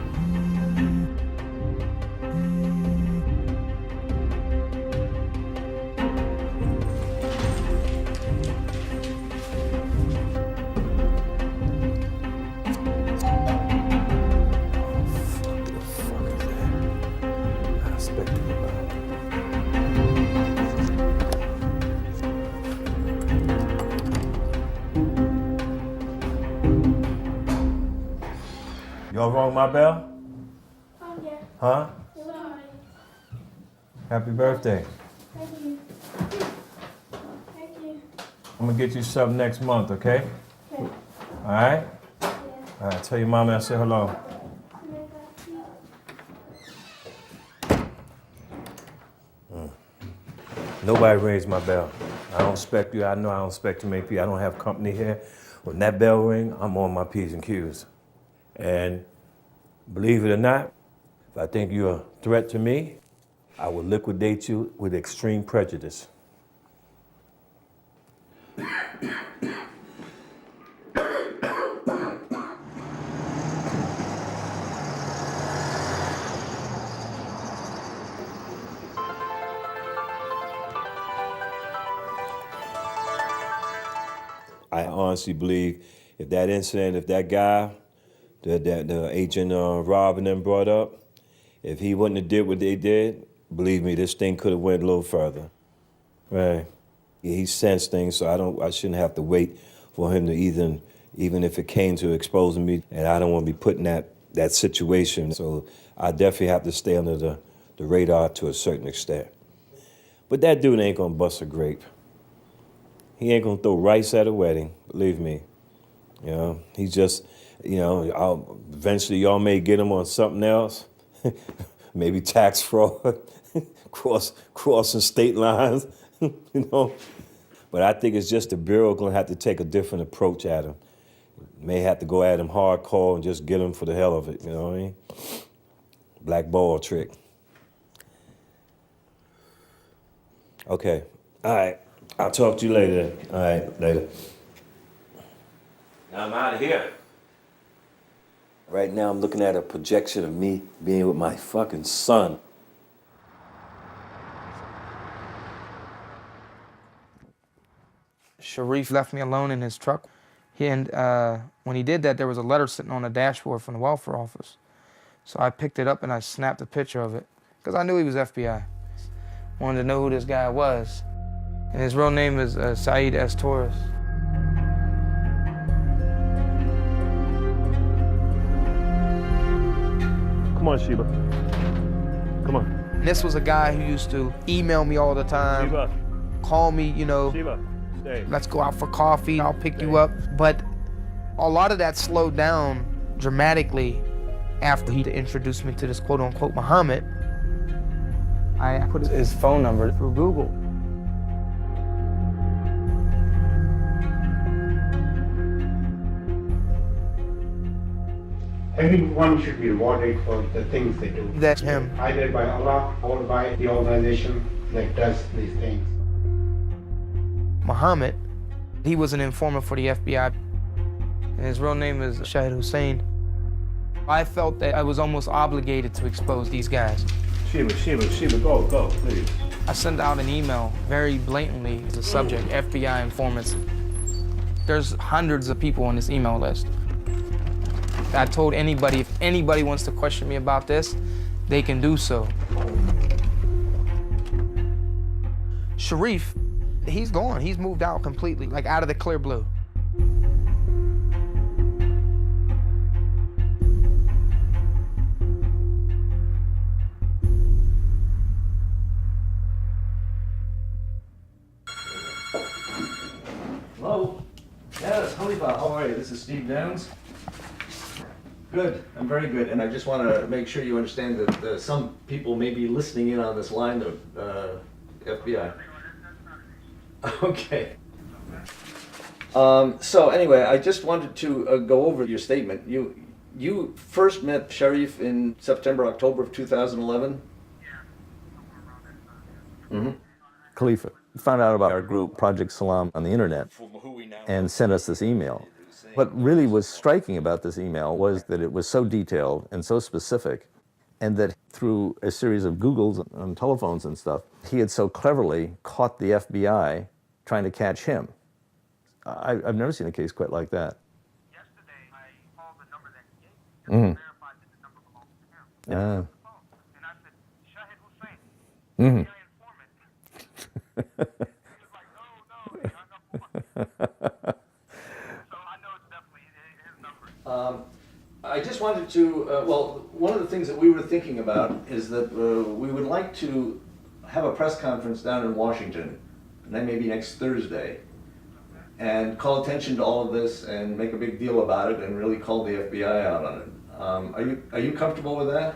Y'all rung my bell? Oh, yeah. Huh? Sorry. Happy birthday. Thank you. Thank you. I'm gonna get you something next month, okay? Okay. All right? Yeah. All right, tell your mama I say hello. Nobody rings my bell. I don't expect you. I know I don't expect too many people. I don't have company here. When that bell ring, I'm on my P's and Q's. And believe it or not, if I think you're a threat to me, I will liquidate you with extreme prejudice. honestly believe if that incident, if that guy, the agent Rob and them brought up, if he wouldn't have did what they did, believe me, this thing could have went a little further. Right. He sensed things, so I shouldn't have to wait for him to even if it came to exposing me, and I don't want to be put in that situation. So I definitely have to stay under the radar to a certain extent. But that dude ain't gonna bust a grape. He ain't gonna throw rice at a wedding, believe me. You know, he's just, eventually y'all may get him on something else. Maybe tax fraud, crossing state lines, But I think it's just the Bureau gonna have to take a different approach at him. May have to go at him hardcore and just get him for the hell of it, you know what I mean? Black ball trick. Okay, all right, I'll talk to you later. All right, later. Now I'm out of here. Right now I'm looking at a projection of me being with my fucking son. Sharif left me alone in his truck. And when he did that, there was a letter sitting on the dashboard from the welfare office. So I picked it up and I snapped a picture of it because I knew he was FBI. Wanted to know who this guy was. And his real name is Saeed S. Torres. Come on, Sheba. Come on. And this was a guy who used to email me all the time, Sheba. Call me, Sheba, stay. Let's go out for coffee, I'll pick you up. But a lot of that slowed down dramatically after he introduced me to this quote-unquote Muhammad. I put his phone number through Google. Everyone should be rewarded for the things they do. That's him. Either by Allah or by the organization that does these things. Muhammad, he was an informant for the FBI, and his real name is Shahid Hussein. I felt that I was almost obligated to expose these guys. Sheba, go, please. I sent out an email very blatantly, the subject, FBI informants. There's hundreds of people on this email list. I told anybody, if anybody wants to question me about this, they can do so. Sharif, he's gone. He's moved out completely, like out of the clear blue. Hello? Yes, Khalifa, how are you? This is Steve Downs. Good, I'm very good, and I just want to make sure you understand that some people may be listening in on this line of FBI. Okay. So anyway, I just wanted to go over your statement. You first met Sharif in September, October of 2011? Mm-hmm. Khalifa found out about our group, Project Salam, on the internet and sent us this email. What really was striking about this email was that it was so detailed and so specific, and that through a series of Googles on telephones and stuff, he had so cleverly caught the FBI trying to catch him. I've never seen a case quite like that. Yesterday, I called the number that he gave me, just to verify that the number belongs to him. And I said, Shahid Hussein, Mm-hmm. your informant. He was like, no, he hung up on me. I just wanted to, well, one of the things that we were thinking about is that we would like to have a press conference down in Washington, and that may be next Thursday, and call attention to all of this and make a big deal about it and really call the FBI out on it. Are you comfortable with that?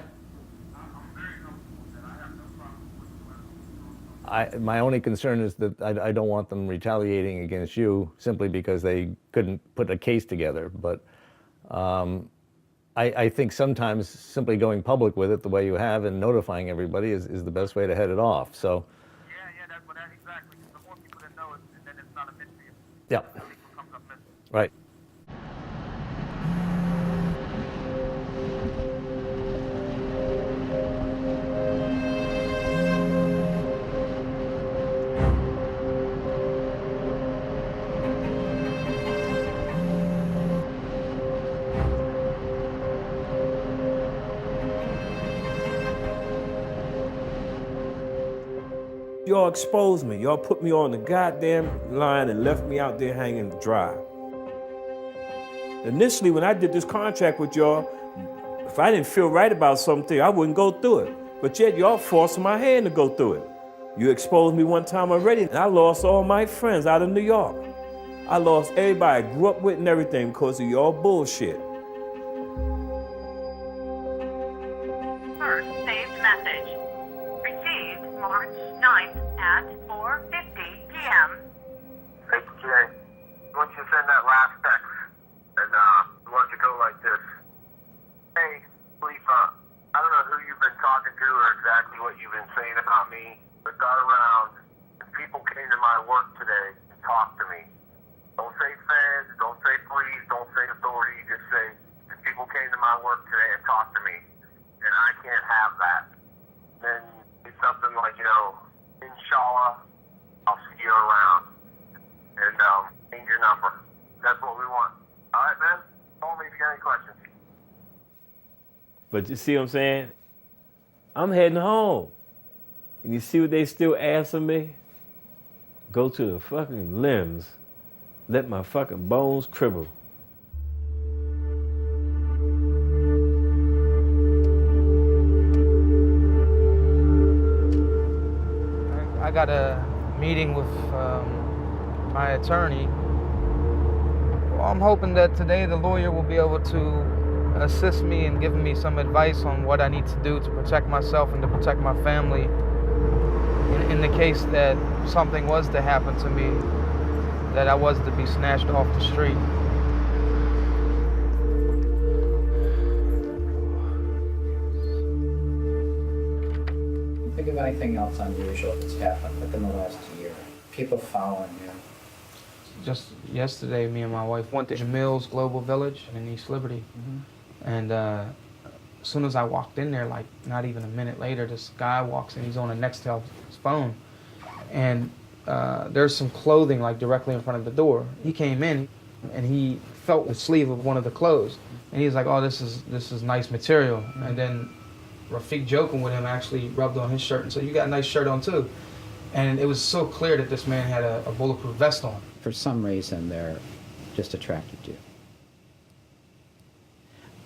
My only concern is that I don't want them retaliating against you simply because they couldn't put a case together. But I think sometimes simply going public with it the way you have and notifying everybody is the best way to head it off. So. Exactly. The more people that know it, then it's not a mystery. Yeah. Right. Y'all exposed me. Y'all put me on the goddamn line and left me out there hanging dry. Initially, when I did this contract with y'all, if I didn't feel right about something, I wouldn't go through it. But yet y'all forcing my hand to go through it. You exposed me one time already, and I lost all my friends out of New York. I lost everybody I grew up with and everything because of your bullshit. First saved message. Received March 9th at 4:50 p.m. Hey, Jay, I want you to send that last text, and I want it to go like this. Hey, Khalifa, I don't know who you've been talking to or exactly what you've been saying about me, but got around, and people came to my work today and talked to me. Don't say feds, don't say police, don't say authority, just say, and people came to my work today and talked to me, and I can't have that. Then it's something like, inshallah, I'll see you around, and change your number. That's what we want. All right, man? Call me if you got any questions. But you see what I'm saying? I'm heading home. And you see what they still asking me? Go to the fucking limbs. Let my fucking bones cribble. I got a meeting with my attorney. Well, I'm hoping that today the lawyer will be able to assist me in giving me some advice on what I need to do to protect myself and to protect my family in the case that something was to happen to me, that I was to be snatched off the street. Think of anything else unusual that's happened within the last year? People following you? Just yesterday, me and my wife went to Jamil's Global Village in East Liberty. And as soon as I walked in there, like not even a minute later, this guy walks in, he's on a Nextel's phone. And there's some clothing like directly in front of the door. He came in and he felt the sleeve of one of the clothes. And he was like, oh, this is nice material. And then Rafiq, joking with him, actually rubbed on his shirt and said, you got a nice shirt on too. And it was so clear that this man had a bulletproof vest on. For some reason, they're just attracted to you.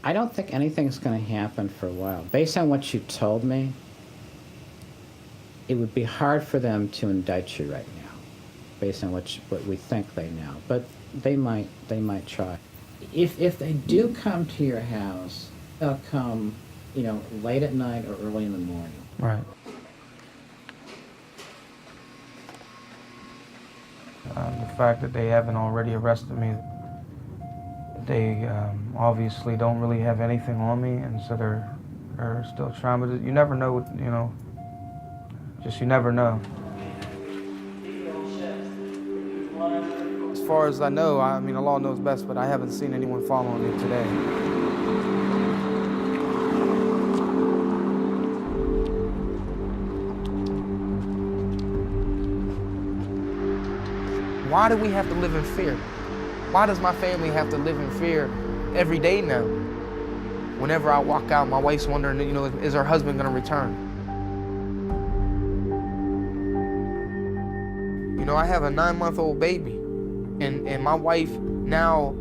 I don't think anything's going to happen for a while. Based on what you told me, it would be hard for them to indict you right now, based on what we think they know. But they might try. If they do come to your house, they'll come, late at night or early in the morning. Right. The fact that they haven't already arrested me, they obviously don't really have anything on me, and so they're still trying. But you never know, just you never know. As far as I know, the law knows best, but I haven't seen anyone following me today. Why do we have to live in fear? Why does my family have to live in fear every day now? Whenever I walk out, my wife's wondering, is her husband gonna return? I have a 9-month-old baby, and my wife now,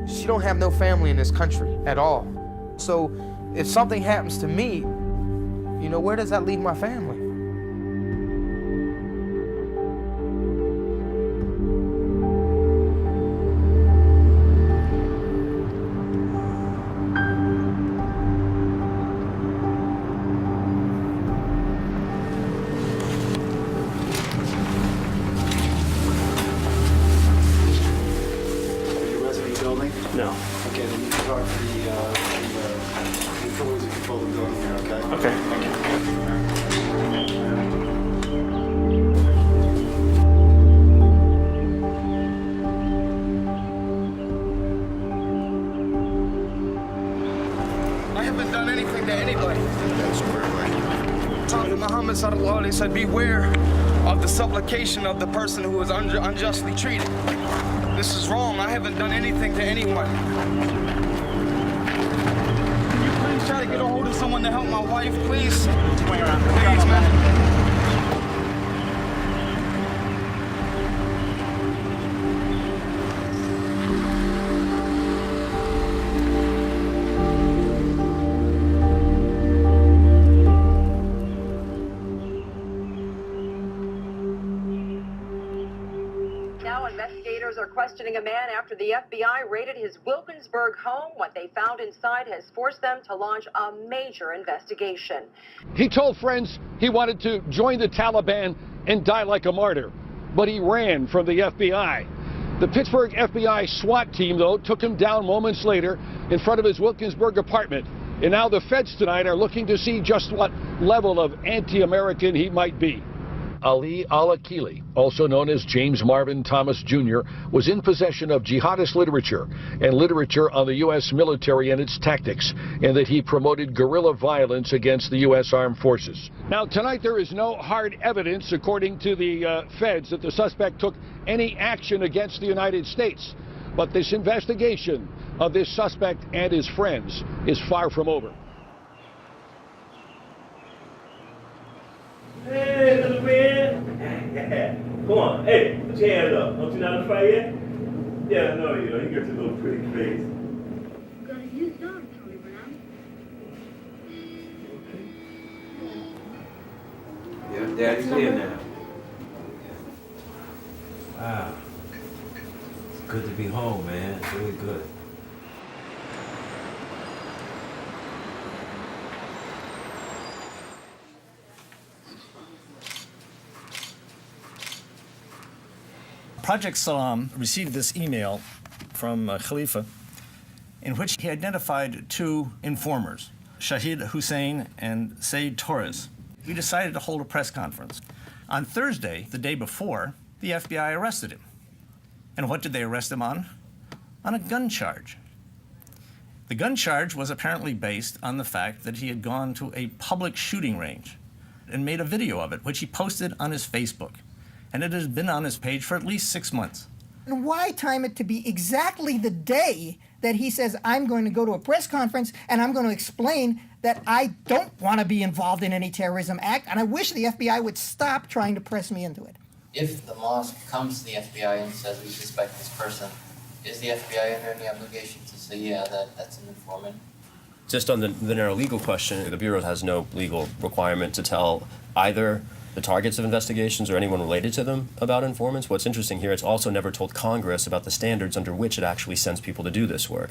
she don't have no family in this country at all. So if something happens to me, where does that leave my family? No. Okay, then you can talk to the employees that control the building here, okay? Okay. Thank you. I haven't done anything to anybody. Prophet Muhammad sallallahu alaihi wasallam said, beware of the supplication of the person who is unjustly treated. This is wrong. I haven't done anything to anyone. Can you please try to get a hold of someone to help my wife, please? Please, man. questioning a man after the FBI raided his Wilkinsburg home. What they found inside has forced them to launch a major investigation. He told friends he wanted to join the Taliban and die like a martyr, but he ran from the FBI. The Pittsburgh FBI SWAT team, though, took him down moments later in front of his Wilkinsburg apartment. And now the feds tonight are looking to see just what level of anti-American he might be. Ali Al-Akili, also known as James Marvin Thomas Jr., was in possession of jihadist literature and literature on the U.S. military and its tactics, and that he promoted guerrilla violence against the U.S. Armed Forces. Now, tonight there is no hard evidence, according to the feds, that the suspect took any action against the United States. But this investigation of this suspect and his friends is far from over. Hey, little man. Come on. Hey, put your hands up. Don't you know how to fight yet? Yeah, I know you know. You got your little pretty face. Gonna use dog, Tony Brown. Yeah, Daddy's here now. Wow. It's good to be home, man. It's really good. Project Salam received this email from Khalifa in which he identified two informers, Shahid Hussein and Said Torres. We decided to hold a press conference. On Thursday, the day before, the FBI arrested him. And what did they arrest him on? On a gun charge. The gun charge was apparently based on the fact that he had gone to a public shooting range and made a video of it, which he posted on his Facebook. And it has been on his page for at least 6 months. And why time it to be exactly the day that he says, I'm going to go to a press conference and I'm going to explain that I don't want to be involved in any terrorism act, and I wish the FBI would stop trying to press me into it. If the mosque comes to the FBI and says we suspect this person, is the FBI under any obligation to say, yeah, that's an informant? Just on the narrow legal question, the Bureau has no legal requirement to tell either the targets of investigations or anyone related to them about informants. What's interesting here, it's also never told Congress about the standards under which it actually sends people to do this work,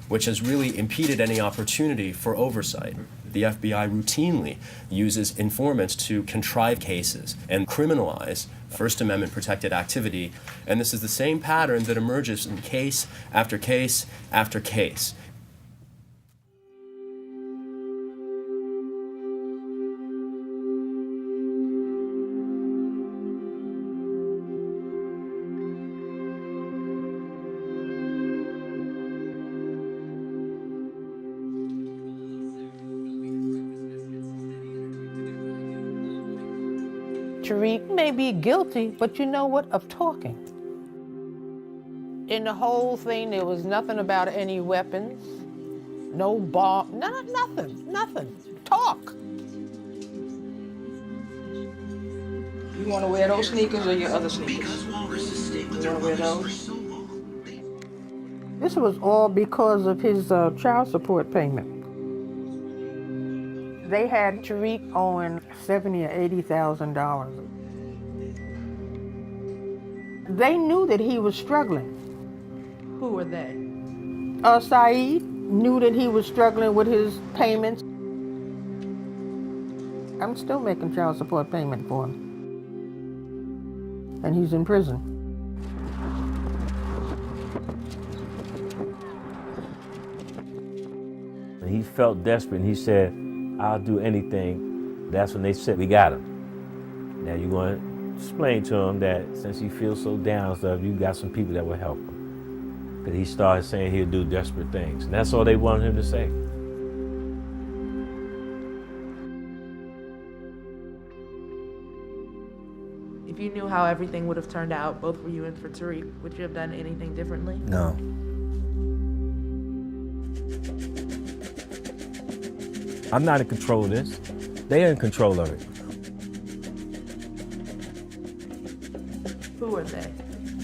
which has really impeded any opportunity for oversight. The FBI routinely uses informants to contrive cases and criminalize First Amendment protected activity, and this is the same pattern that emerges in case after case after case. Tariq may be guilty, but you know what, of talking. In the whole thing, there was nothing about any weapons, no bomb, nothing. Talk. You want to wear those sneakers or your other sneakers? You want to wear those? This was all because of his child support payment. They had Tariq owing $70,000 or $80,000. They knew that he was struggling. Who were they? Saeed knew that he was struggling with his payments. I'm still making child support payment for him. And he's in prison. He felt desperate and he said, I'll do anything. That's when they said, we got him. Now you're going to explain to him that since he feels so down and stuff, you got some people that will help him. Because he started saying he'll do desperate things. And that's all they wanted him to say. If you knew how everything would have turned out, both for you and for Tariq, would you have done anything differently? No. I'm not in control of this. They're in control of it. Who are they?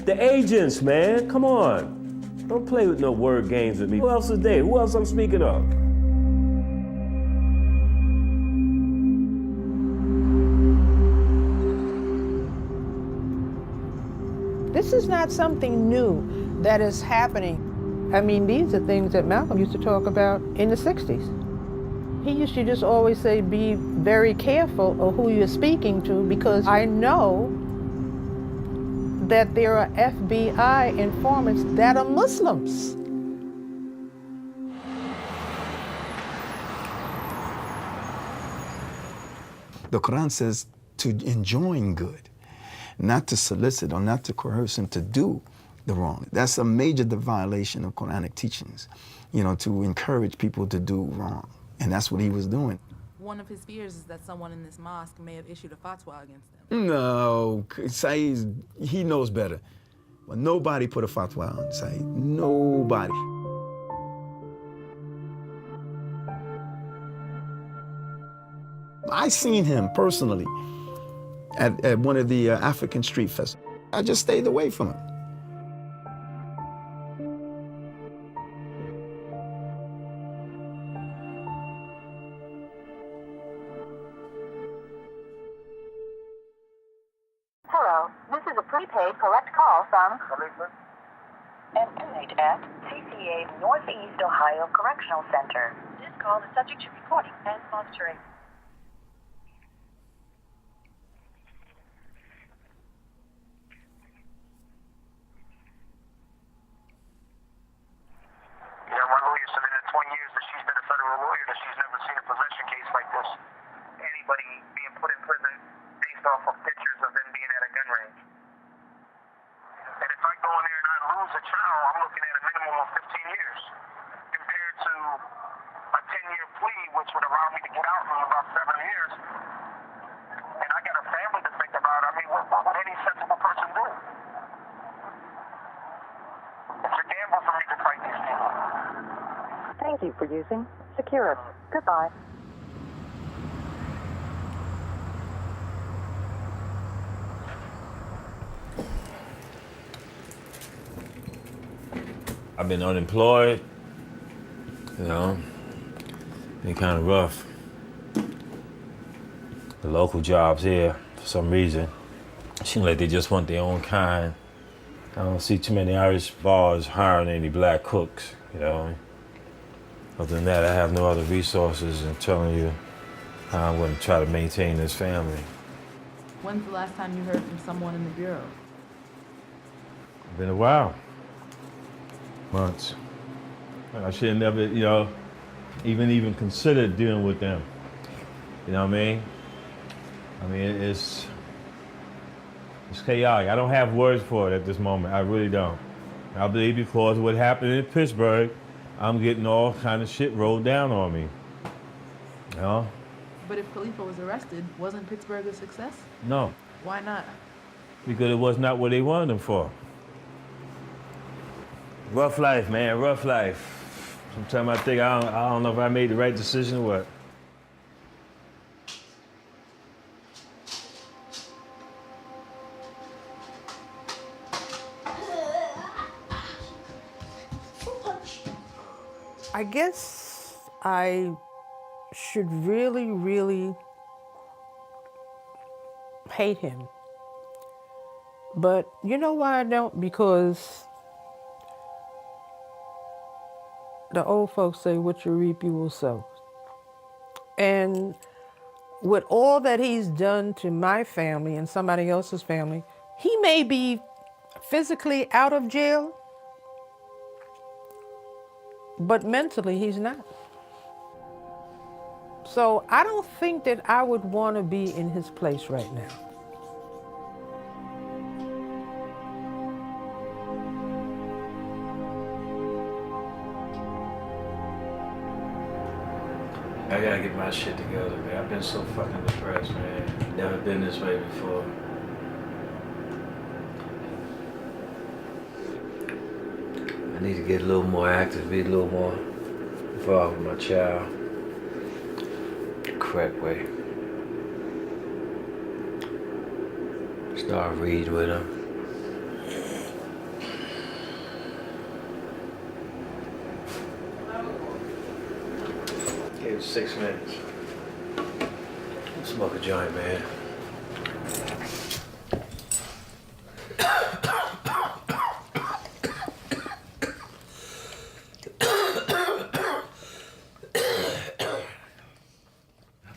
The agents, man. Come on. Don't play with no word games with me. Who else is they? Who else I'm speaking of? This This is not something new that is happening. I mean, these are things that Malcolm used to talk about in the 60s. He used to just always say, be very careful of who you're speaking to, because I know that there are FBI informants that are Muslims. The Quran says to enjoin good, not to solicit or not to coerce him to do the wrong. That's a major violation of Quranic teachings, you know, to encourage people to do wrong. And that's what he was doing. One of his fears is that someone in this mosque may have issued a fatwa against them. No, Saeed, he knows better. But nobody put a fatwa on Saeed. Nobody. I seen him personally at one of the African street festivals. I just stayed away from him. Hello, this is a prepaid collect call from and donate at CCA Northeast Ohio Correctional Center. This call is subject to recording and monitoring. Yeah, my lawyer said in the 20 years that she's been a federal lawyer that she's never seen a possession case like this. Anybody being put in prison based off of pictures of them being at a gun range. And if I go in there and I lose a child, I'm looking at a minimum of 15 years compared to a 10-year plea, which would allow me to get out in about 7 years. And I got a family to think about. I mean, what would any sensible person do? It's a gamble for me to fight these people. Thank you for using Security. Goodbye. I've been unemployed, you know, been kind of rough. The local jobs here, for some reason, seem like they just want their own kind. I don't see too many Irish bars hiring any black cooks, you know. Other than that, I have no other resources in telling you how I'm going to try to maintain this family. When's the last time you heard from someone in the Bureau? It's been a while. Months. I should have never, you know, even considered dealing with them. You know what I mean? I mean, it's chaotic. I don't have words for it at this moment. I really don't. I believe because of what happened in Pittsburgh, I'm getting all kind of shit rolled down on me. You know? But if Khalifa was arrested, wasn't Pittsburgh a success? No. Why not? Because it was not what they wanted him for. Rough life, man, rough life. Sometimes I think I don't know if I made the right decision or what. I guess I should really, really hate him. But you know why I don't? Because the old folks say, what you reap, you will sow. And with all that he's done to my family and somebody else's family, he may be physically out of jail, but mentally he's not. So I don't think that I would want to be in his place right now. I gotta get my shit together, man. I've been so fucking depressed, man. Never been this way before. I need to get a little more active, be a little more involved with my child. The correct way. Start reading with him. Give it 6 minutes. Smoke a joint, man.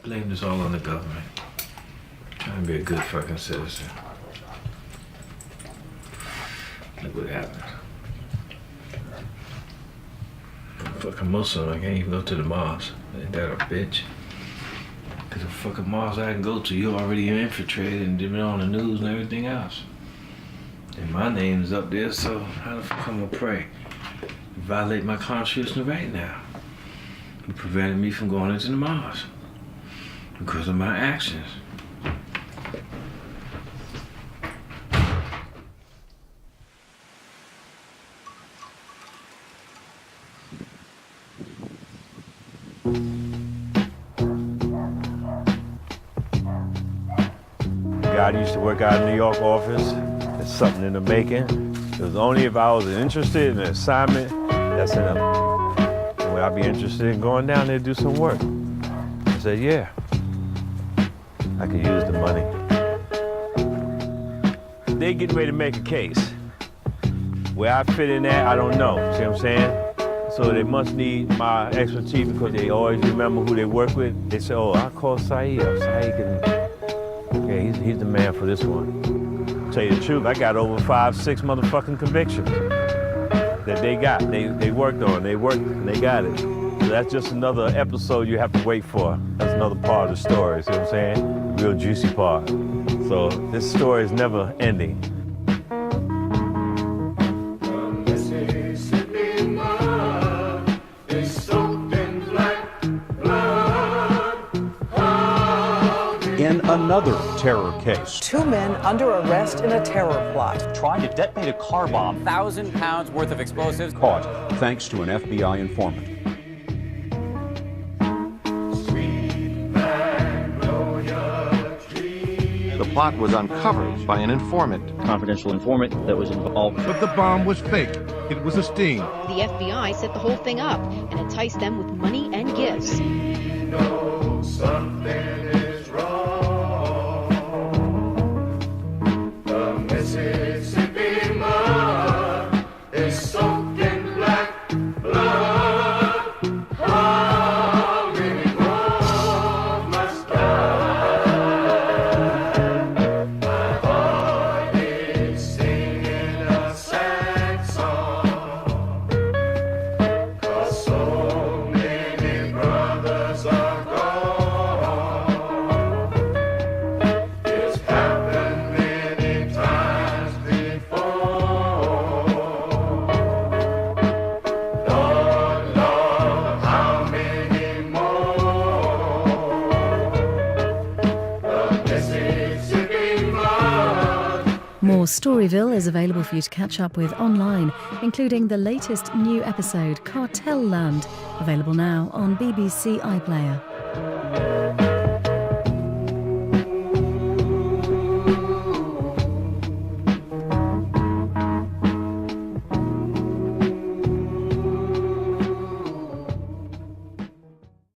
blame this all on the government. Trying to be a good fucking citizen. Look what happened. I'm fucking Muslim, I can't even go to the mosque. Ain't that a bitch? Cause the fucking mosque I can go to, you already infiltrated and been on the news and everything else. And my name's up there, so how the fuck I'm gonna pray? Violate my constitution right now. It prevented me from going into the mosque because of my actions. I used to work out in the New York office. There's something in the making. It was only if I was interested in an assignment that's in a, would I be interested in going down there to do some work? I said, yeah, I could use the money. They getting ready to make a case. Where I fit in that, I don't know, see what I'm saying? So they must need my expertise because they always remember who they work with. They say, oh, I'll call Saeed up. Saeed can, yeah, he's the man for this one. Tell you the truth, I got over 5, 6 motherfucking convictions that they got. They worked on, they worked and they got it. So that's just another episode you have to wait for. That's another part of the story, see what I'm saying? The real juicy part. So this story is never ending. In another terror case. 2 men under arrest in a terror plot. Trying to detonate a car bomb. 1,000 pounds worth of explosives. Caught thanks to an FBI informant. The plot was uncovered by an informant. Confidential informant that was involved. But the bomb was fake. It was a sting. The FBI set the whole thing up and enticed them with money and gifts. Something is wrong. The Mississippi mud is soaked in black blood. How many more must die? My heart is singing a sad song. 'Cause so many brothers are gone. It's happened many times before. Lord, Lord, how many more? The Mississippi mud. More Storyville is available for you to catch up with online, including the latest new episode, Cartel Land, available now on BBC iPlayer.